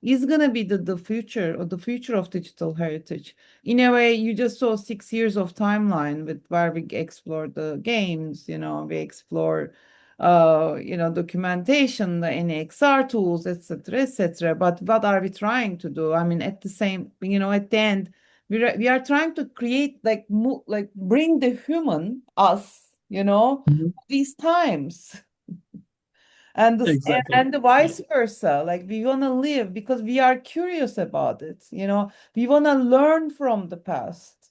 is going to be the future or the future of digital heritage. In a way, you just saw 6 years of timeline with where we explore the games, we explore documentation, the NXR tools, etc., etc. But what are we trying to do? I mean, at the same, at the end, we are trying to create like bring the human us, these times. And Exactly. and the vice versa. Like we want to live because we are curious about it. We want to learn from the past.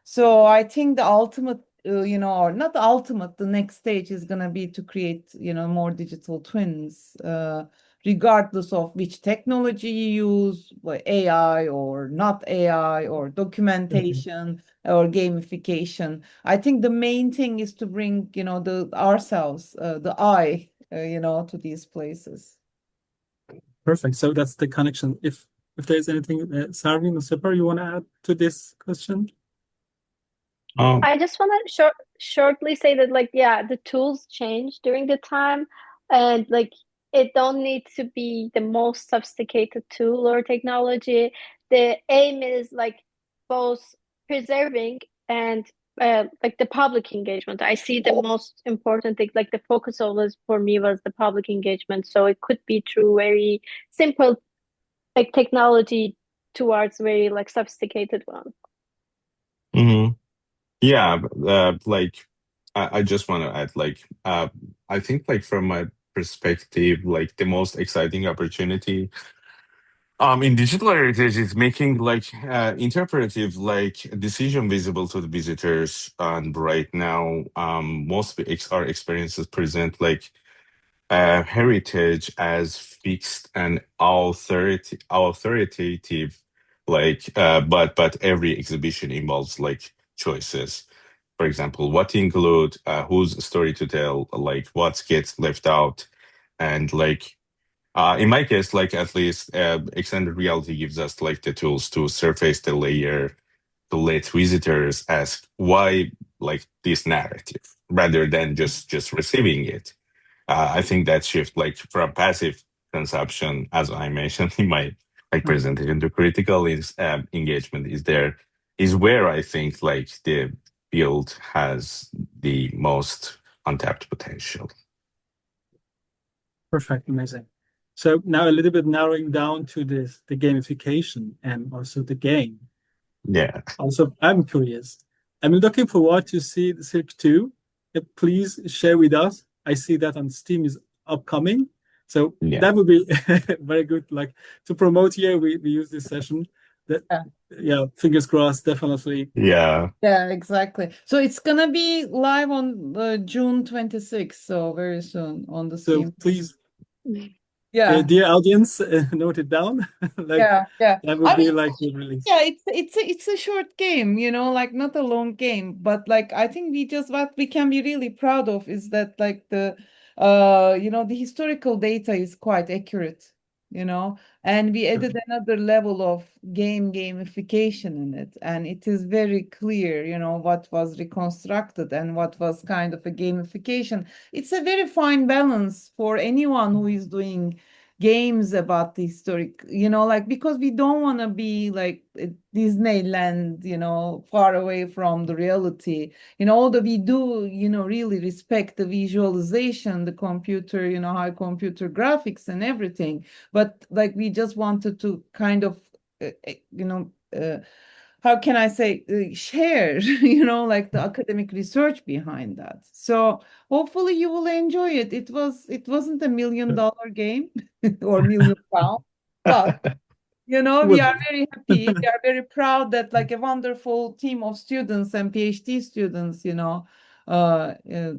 So I think the ultimate, or not the ultimate, the next stage is going to be to create, more digital twins, regardless of which technology you use, like AI or not AI or documentation or gamification. I think the main thing is to bring, the ourselves, the I, to these places. Perfect. So that's the connection. If there's anything, Sarvin or Sepehr, you want to add to this question? I just want to shortly say that, like, yeah, the tools change during the time, and like it don't need to be the most sophisticated tool or technology. The aim is like both preserving and like the public engagement. I see the most important thing, like the focus always for me was the public engagement. So it could be through very simple like technology towards very like sophisticated one. Mm-hmm. Yeah, like I just want to add, like I think, like from my perspective, like the most exciting opportunity in digital heritage is making like interpretive like decision visible to the visitors. And right now, most of our experiences present like heritage as fixed and authoritative, like but every exhibition involves like choices. For example, what to include, whose story to tell, like what gets left out, and like in my case, like at least extended reality gives us like the tools to surface the layer, to let visitors ask why like this narrative rather than just receiving it. I think that shift, like from passive consumption, as I mentioned in my like presentation, to critical engagement, is where I think like the field has the most untapped potential. Perfect. Amazing. So now a little bit narrowing down to the gamification and also the game. Yeah. Also, I'm curious. I'm looking forward to see the Cirque 2. Please share with us. I see that on Steam is upcoming. So Yeah. that would be very good. Like to promote here, we use this session. Yeah, fingers crossed, definitely. Yeah. Yeah, exactly. So it's gonna be live on June 26th, so very soon on the So Steam. please, Yeah. dear audience, note it down. Like Yeah. that would be like the release. Yeah, it's a short game, like not a long game, but like I think what we can be really proud of is that like the the historical data is quite accurate, and we added another level of gamification in it, and it is very clear, what was reconstructed and what was kind of a gamification. It's a very fine balance for anyone who is doing games about the historic, you know, like, because we don't want to be like Disneyland, you know, far away from the reality, you know, although we do, you know, really respect the visualization, the computer, you know, high computer graphics and everything, but like we just wanted to kind of, you know, how can I say, share, you know, like the academic research behind that. So hopefully you will enjoy it. It wasn't a $1 million game or £1 million, but you know, we Would are be. very happy. We are very proud that like a wonderful team of students and PhD students, you know,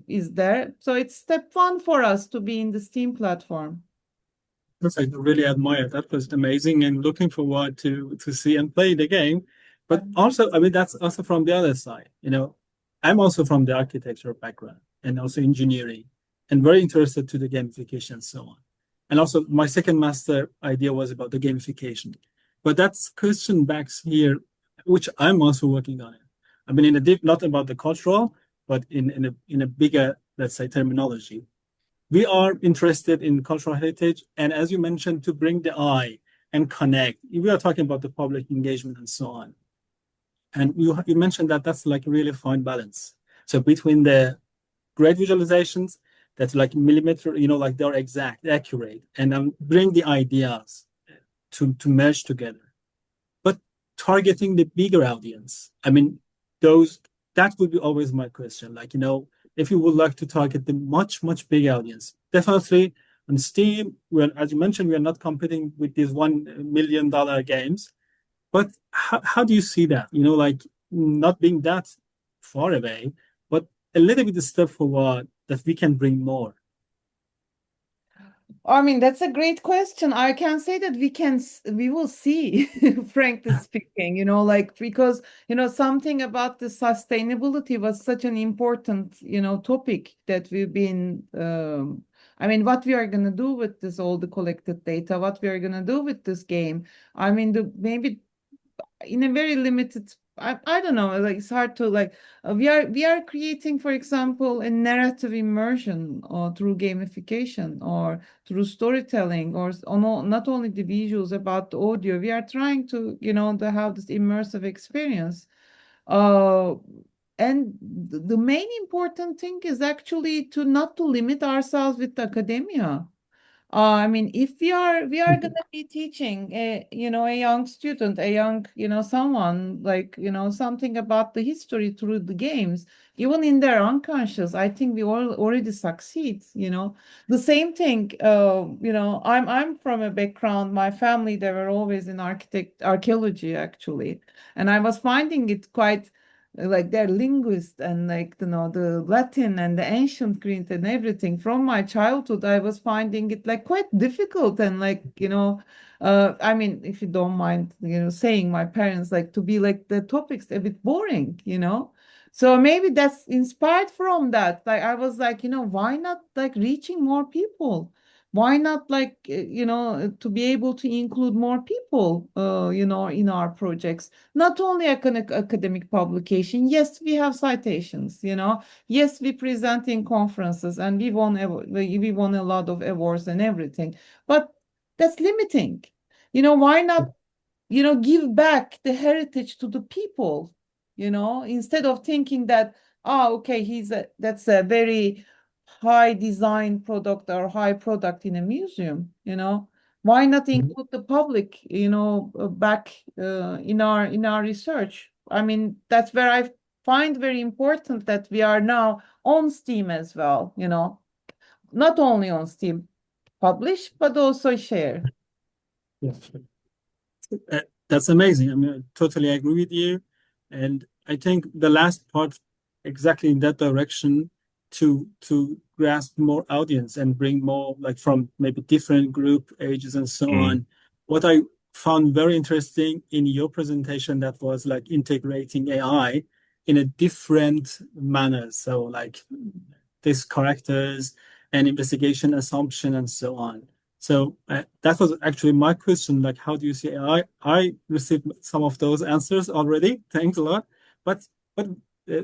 is there. So it's step one for us to be in the STEAM platform. I really admire. That was amazing, and looking forward to see and play the game. But also, I mean, that's also from the other side. You know, I'm also from the architecture background and also engineering, and very interested to the gamification and so on. And also, my second master idea was about the gamification. But that's question backs here, which I'm also working on it. I mean, in a deep, not about the cultural, but in a bigger, let's say, terminology. We are interested in cultural heritage, and as you mentioned, to bring the eye and connect. We are talking about the public engagement and so on. And you mentioned that that's like a really fine balance. So between the great visualizations, that's like millimeter, you know, like they're exact, accurate, and bring the ideas to merge together. But targeting the bigger audience, I mean, that would be always my question. Like, you know, if you would like to target the much bigger audience, definitely on Steam, as you mentioned, we are not competing with these $1 million games. But how do you see that? You know, like not being that far away, but a little bit of step forward that we can bring more. I mean, that's a great question. I can say that we will see, frankly speaking, you know, like, because, you know, something about the sustainability was such an important, you know, topic that we've been, I mean, what we are going to do with this, all the collected data, what we are going to do with this game. I mean, maybe in a very limited, I don't know, like it's hard to like we are creating, for example, a narrative immersion or through gamification or through storytelling or not only the visuals about the audio. We are trying to, you know, to have this immersive experience. And the main important thing is actually to not to limit ourselves with academia. I mean, if we are going to be teaching you know, a young student, a young, you know, someone like, you know, something about the history through the games, even in their unconscious, I think we all already succeed, you know. The same thing, you know, I'm from a background, my family, they were always in archaeology actually. And I was finding it quite like they're linguists and like, you know, the Latin and the ancient Greek and everything from my childhood, I was finding it like quite difficult and like, you know, I mean, if you don't mind, you know, saying, my parents like to be like the topics a bit boring, you know. So maybe that's inspired from that. Like I was like, you know, why not like reaching more people? Why not like, you know, to be able to include more people, you know, in our projects? Not only academic publication. Yes, we have citations, you know. Yes, we present in conferences and we won a lot of awards and everything. But that's limiting. You know, why not, you know, give back the heritage to the people, you know, instead of thinking that, okay, that's a very high design product or high product in a museum, you know. Why not include the public, you know, back in our research? I mean, that's where I find very important that we are now on Steam as well, you know, not only on Steam, publish, but also share. Yes. That's amazing. I mean, I totally agree with you. And I think the last part, exactly in that direction, to grasp more audience and bring more like from maybe different group ages and so on. What I found very interesting in your presentation, that was like integrating AI in a different manner. So like these characters and investigation assumption and so on. So that was actually my question, like, how do you see AI? I received some of those answers already. Thanks a lot. But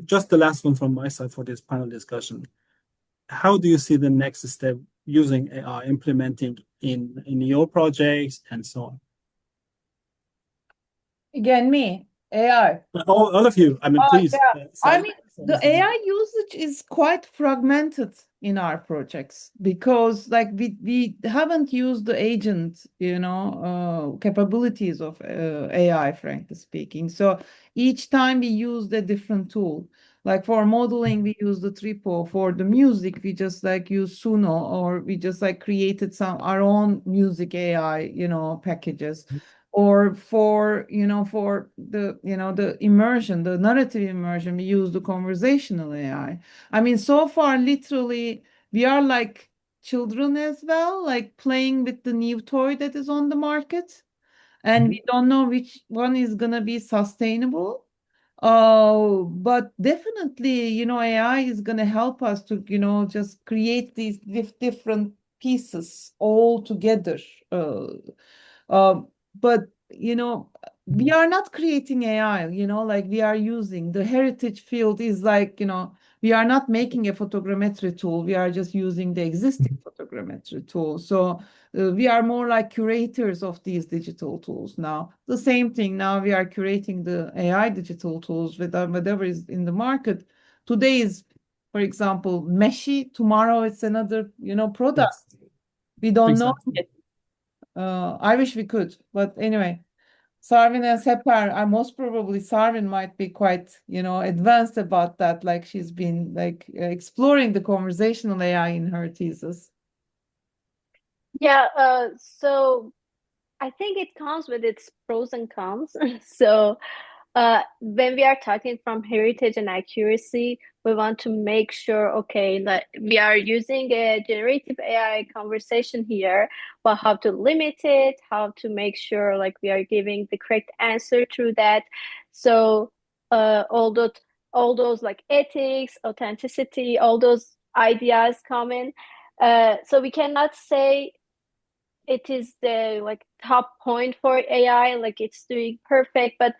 just the last one from my side for this panel discussion. How do you see the next step using AI, implementing in your projects and so on? Again, me, AI. All of you. I mean, please. Yeah. I mean, the AI usage is quite fragmented in our projects because like we haven't used the agent, capabilities of AI, frankly speaking. So each time we use a different tool. Like for modeling, we use the Tripo. For the music, we just like use Suno, or we just like created our own music AI, packages. Or for the immersion, the narrative immersion, we use the conversational AI. I mean, so far literally we are like children as well, like playing with the new toy that is on the market, and we don't know which one is gonna be sustainable. But definitely, AI is gonna help us to, just create these different pieces all together. But we are not creating AI, like we are using the heritage field is like, we are not making a photogrammetry tool. We are just using the existing photogrammetry tool. So we are more like curators of these digital tools now. The same thing now we are curating the AI digital tools with whatever is in the market. Today is, for example, Meshi. Tomorrow it's another, product. Yes. We don't know Exactly. yet. I wish we could, but anyway, Sarvin and Sepehr, most probably Sarvin might be quite, advanced about that. Like she's been like exploring the conversational AI in her thesis. Yeah, so I think it comes with its pros and cons. So when we are talking from heritage and accuracy, we want to make sure, okay, that we are using a generative AI conversation here, but how to limit it, how to make sure like we are giving the correct answer through that. So all those like ethics, authenticity, all those ideas come in. So we cannot say it is the like top point for AI, like it's doing perfect, but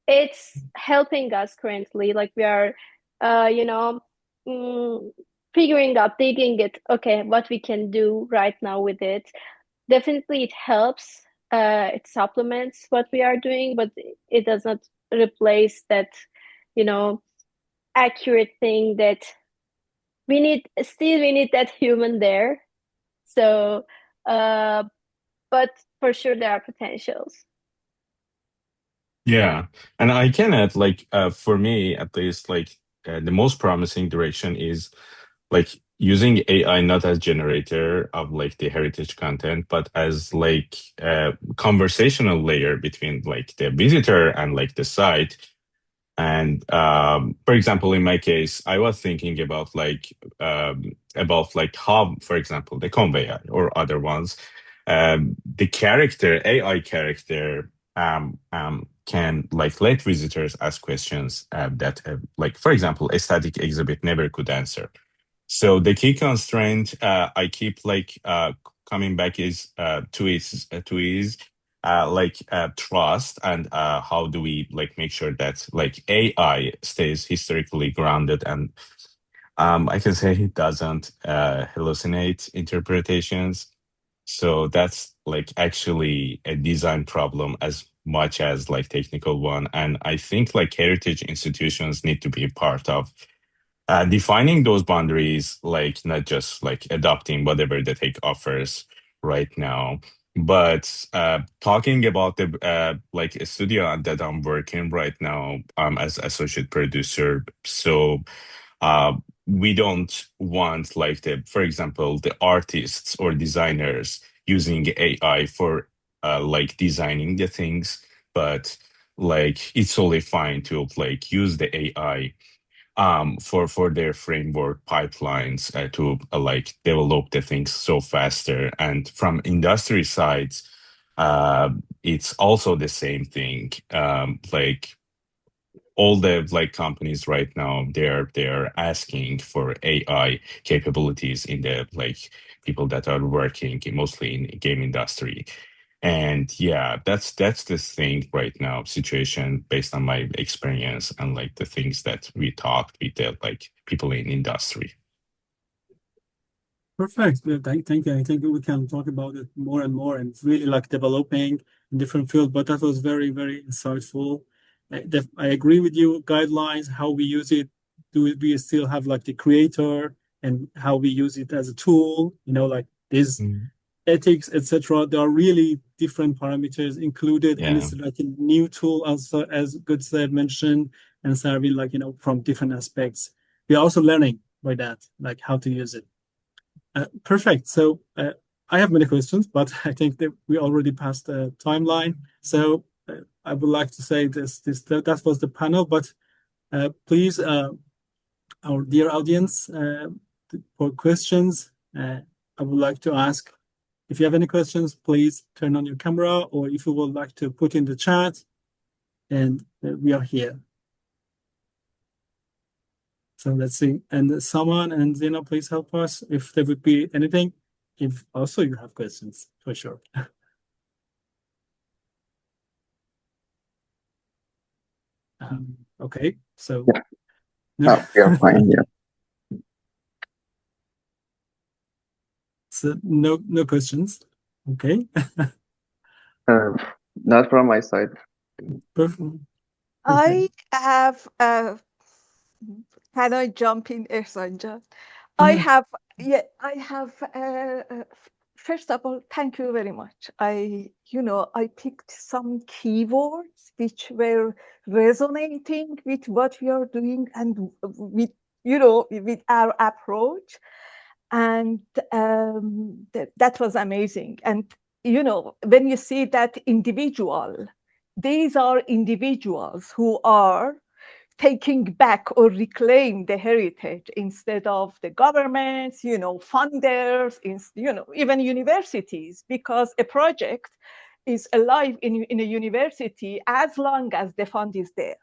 it's helping us currently. Like we are, mm, figuring out, digging it. Okay, what we can do right now with it. Definitely, it helps. It supplements what we are doing, but it does not replace that, you know, accurate thing that we need. Still, we need that human there. So, uh, but for sure, there are potentials. Yeah, and I can add, like, for me at least, like, the most promising direction is like using AI not as generator of like the heritage content, but as like a conversational layer between like the visitor and like the site. And for example, in my case, I was thinking about like how, for example, the conveyor or other ones, the character AI character can like let visitors ask questions that like, for example, a static exhibit never could answer. So the key constraint I keep like coming back is trust, and how do we like make sure that like AI stays historically grounded, and I can say it doesn't hallucinate interpretations. So that's like actually a design problem as much as like technical one, and I think like heritage institutions need to be part of defining those boundaries, like not just like adopting whatever the tech offers right now, but talking about the like a studio that I'm working right now as associate producer. So uh, we don't want like the, for example, the artists or designers using AI for like designing the things, but like it's totally fine to like use the AI for their framework pipelines to like develop the things so faster. And from industry sides, it's also the same thing. Like all the like companies right now, they're asking for AI capabilities in the like people that are working mostly in game industry. And yeah, that's the thing right now, situation based on my experience and like the things that we talked with the like people in industry. Perfect. Yeah, thank you. I think we can talk about it more and more, and it's really like developing in different fields. But that was very, very insightful. I agree with you. Guidelines, how we use it. We still have like the creator and how we use it as a tool? Like this Mm. ethics, etc. There are really different parameters included, and Yeah. it's like a new tool, also as Guzden mentioned, and Sarvin, like from different aspects. We are also learning by that, like how to use it. Perfect. So I have many questions, but I think that we already passed the timeline. So I would like to say that was the panel, but please, our dear audience, for questions, I would like to ask if you have any questions, please turn on your camera, or if you would like to put in the chat, and we are here. So let's see. And Saman and Zena, please help us if there would be anything. If also you have questions, for sure. Okay, so Yeah. No, we are fine. Yeah. So no questions. Okay. Not from my side. Perfect. I have, can I jump in, Ehsan? I have, first of all, thank you very much. I picked some keywords which were resonating with what we are doing and with our approach. And that was amazing. And, when you see that these are individuals who are taking back or reclaim the heritage instead of the governments, funders, even universities, because a project is alive in a university as long as the fund is there.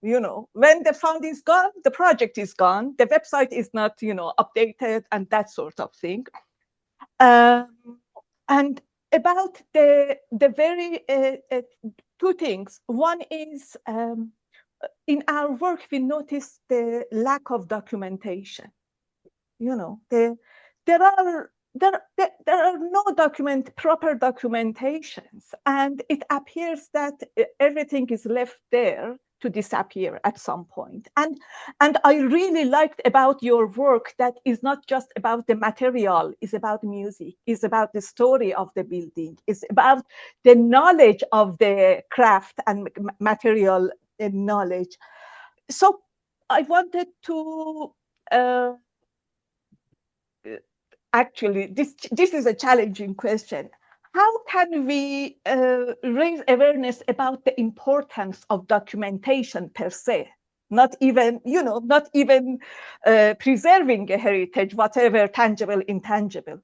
When the fund is gone, the project is gone, the website is not, updated, and that sort of thing. And about the very two things. One is, in our work, we noticed the lack of documentation. There are no proper documentations, and it appears that everything is left there to disappear at some point. And I really liked about your work that is not just about the material, it's about music, it's about the story of the building, it's about the knowledge of the craft and material knowledge. So I wanted to actually, this is a challenging question. How can we raise awareness about the importance of documentation per se? Not even preserving a heritage, whatever tangible, intangible.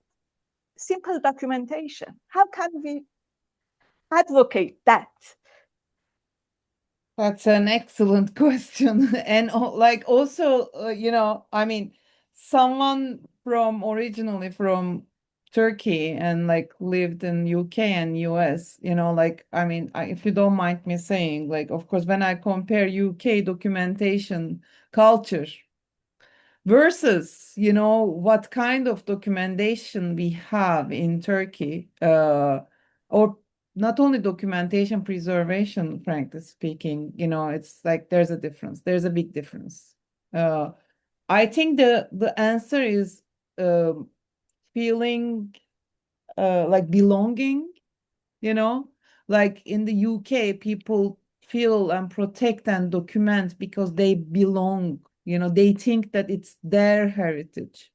Simple documentation. How can we advocate that? That's an excellent question. And also, I mean, someone originally from Turkey and lived in UK and US, I mean, if you don't mind me saying, of course, when I compare UK documentation culture versus, what kind of documentation we have in Turkey, or not only documentation preservation, frankly speaking, it's there's a difference. There's a big difference. I think the answer is feeling like belonging, like in the UK, people feel and protect and document because they belong, they think that it's their heritage.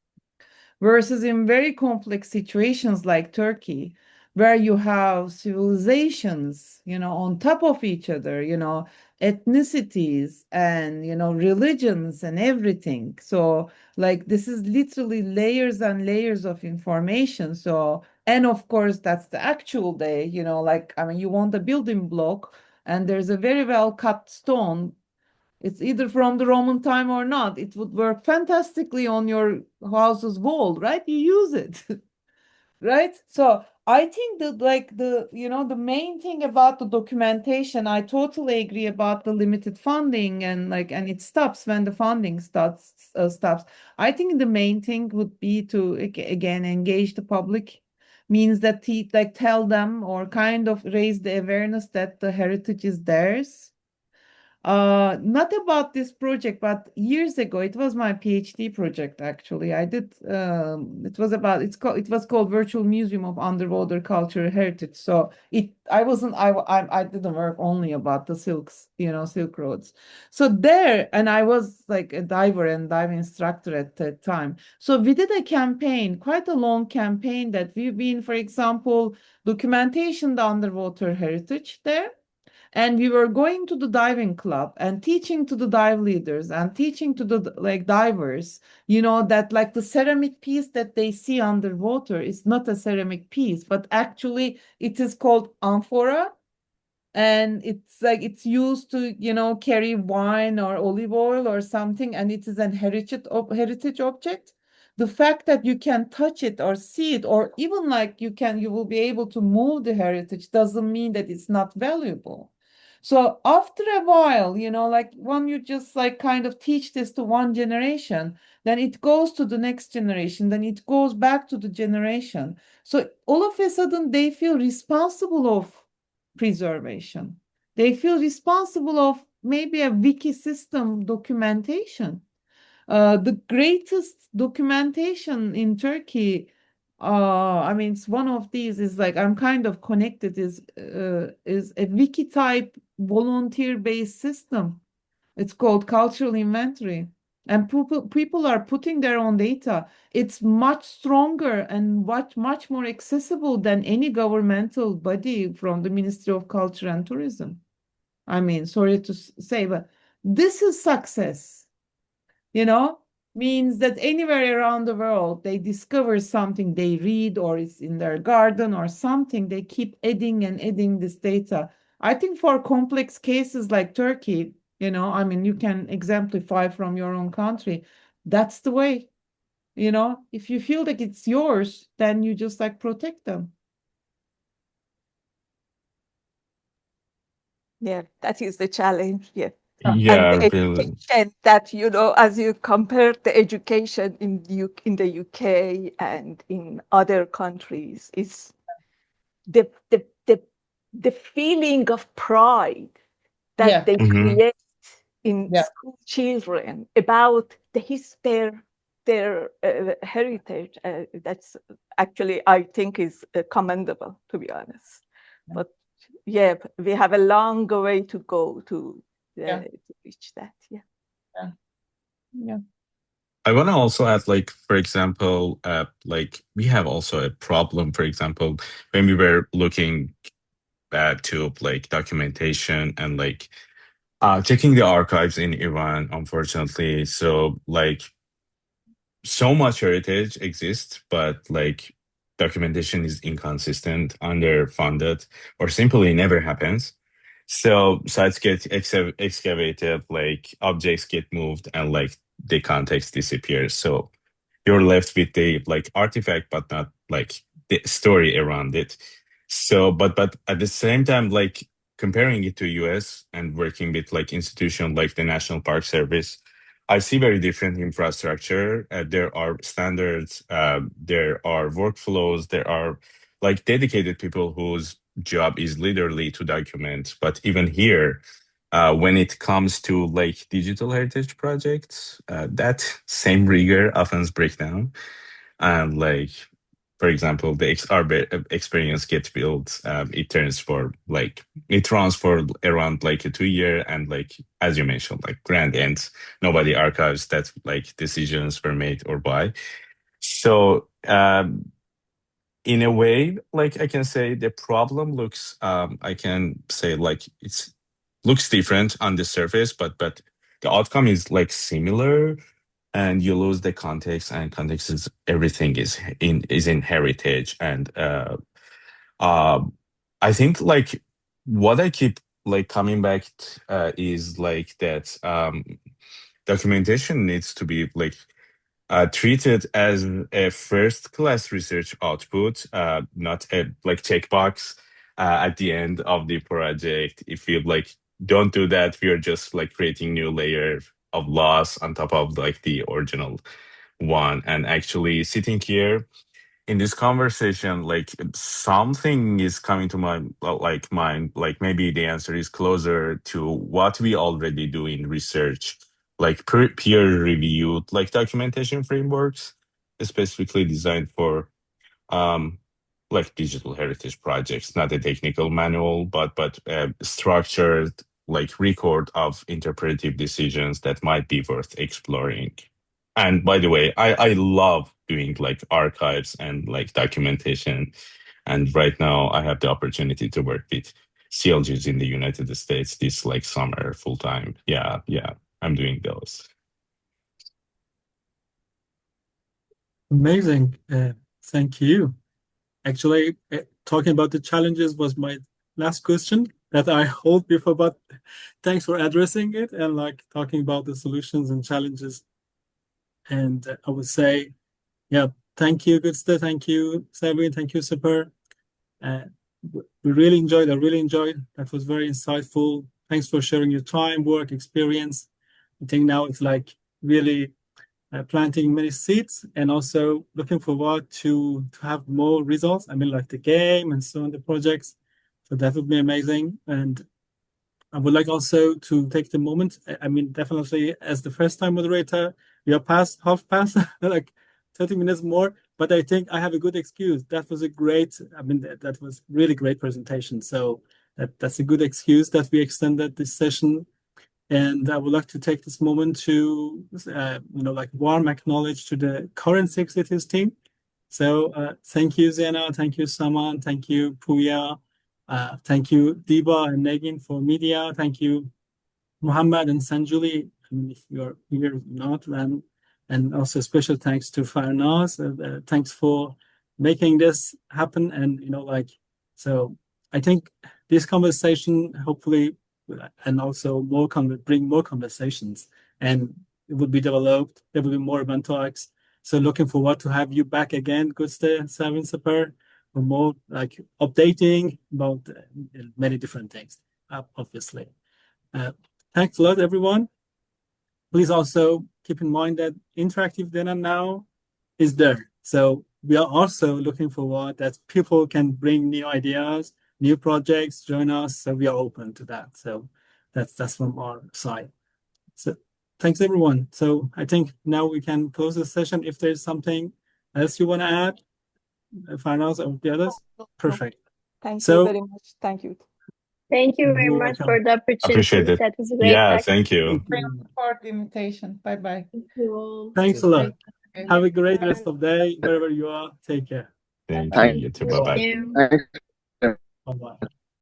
Versus in very complex situations like Turkey, where you have civilizations, on top of each other, ethnicities and, religions and everything. So this is literally layers and layers of information. So, and of course, that's the actual day, I mean, you want a building block and there's a very well cut stone. It's either from the Roman time or not. It would work fantastically on your house's wall, right? You use it. right? So I think that the main thing about the documentation, I totally agree about the limited funding and it stops when the funding stops. I think the main thing would be to again engage the public, means that tell them or kind of raise the awareness that the heritage is theirs. Not about this project, but years ago, it was my PhD project actually. I did it was called Virtual Museum of Underwater Cultural Heritage. So I didn't work only about the Silk Roads. So there, and I was like a diver and dive instructor at that time. So we did a campaign, quite a long campaign that we've been, for example, documentation the underwater heritage there. And we were going to the diving club and teaching to the dive leaders and teaching to the divers, that the ceramic piece that they see underwater is not a ceramic piece, but actually it is called amphora. And it's used to, carry wine or olive oil or something, and it is an heritage object. The fact that you can touch it or see it, or even you will be able to move the heritage, doesn't mean that it's not valuable. So after a while, when you just kind of teach this to one generation, then it goes to the next generation, then it goes back to the generation. So all of a sudden they feel responsible of preservation. They feel responsible of maybe a wiki system documentation. The greatest documentation in Turkey, it's one of these is I'm kind of connected is a wiki type volunteer-based system. It's called cultural inventory. And people are putting their own data. It's much stronger and much more accessible than any governmental body from the Ministry of Culture and Tourism. Sorry to say, but this is success, means that anywhere around the world, they discover something they read or it's in their garden or something, they keep adding and adding this data. I think for complex cases like Turkey, you can exemplify from your own country. That's the way, if you feel like it's yours, then you just protect them. Yeah, that is the challenge. Yeah. And Yeah, the really. education that, as you compare the education in the UK and in other countries, is the feeling of pride that Yeah. they Mhm. create in Yeah. school children about their heritage. That's actually, I think, is commendable, to be honest. Yeah. But yeah, we have a long way to go to reach that. Yeah. Yeah. Yeah. I want to also add, for example, we have also a problem, for example, when we were looking to documentation and checking the archives in Iran, unfortunately. So so much heritage exists, but documentation is inconsistent, underfunded, or simply never happens. So sites get excavated, objects get moved, and the context disappears. So you're left with the artifact, but not the story around it. So, but at the same time, comparing it to US and working with institutions like the National Park Service, I see very different infrastructure. There are standards, there are workflows, there are dedicated people whose job is literally to document. But even here, when it comes to digital heritage projects, that same rigor often breaks down. And for example, the XR experience gets built. It runs for around a 2 year, and as you mentioned, grand ends. Nobody archives that decisions were made or by. So in a way, I can say the problem looks, I can say it's looks different on the surface, but the outcome is similar, and you lose the context, and context is everything is in heritage. And uh I think what I keep coming back is that documentation needs to be treat it as a first-class research output, not a like checkbox at the end of the project. If you like don't do that, we are just like creating new layer of loss on top of like the original one. And actually sitting here in this conversation, like something is coming to my mind, like maybe the answer is closer to what we already do in research, like peer reviewed like documentation frameworks specifically designed for um like digital heritage projects, not a technical manual, but structured like record of interpretive decisions that might be worth exploring. And by the way, I love doing like archives and like documentation. And right now I have the opportunity to work with CLGs in the United States this like summer full time. Yeah, I'm doing those. Amazing. Thank you. Actually, talking about the challenges was my last question that I hold before, but thanks for addressing it and like talking about the solutions and challenges. And I would say, yeah, thank you, Guzden. Thank you, Sarvin. Thank you, Sepehr. We really enjoyed. I really enjoyed. That was very insightful. Thanks for sharing your time, work, experience. I think now it's like really planting many seeds and also looking forward to have more results. I mean, like the game and so on, the projects. So that would be amazing. And I would like also to take the moment. I mean, definitely as the first time moderator, we are half past, like 30 minutes more. But I think I have a good excuse. That was a great, I mean, that was really great presentation. So that's a good excuse that we extended this session. And I would like to take this moment to, like warm acknowledge to the current Six Cities team. So thank you, Zena. Thank you, Saman. Thank you, Puya. Thank you, Diba and Negin for media. Thank you, Muhammad and Sanjuli. I mean, if you're here or not, and also special thanks to Farnaz. Thanks for making this happen. And so I think this conversation hopefully and also bring more conversations, and it will be developed. There will be more event talks. So looking forward to have you back again, Guzden, Sarvin, Sepehr, for more like updating about many different things, obviously. Thanks a lot, everyone. Please also keep in mind that interactive data now is there. So we are also looking forward that people can bring new ideas, new projects, join us. So we are open to that. So that's from our side. So thanks, everyone. So I think now we can close the session. If there's something else you want to add, finals or the others, perfect. Thank you very much. Thank you. Thank you very much for the opportunity. Appreciate it. That was a great Yeah, thank you. Thank you for the invitation. Bye-bye. Thank you all. Thanks a lot. Have a great rest of the day, wherever you are. Take care. Thank you. Thank You too. you. Bye-bye. Thank you. Thank you. Bye-bye.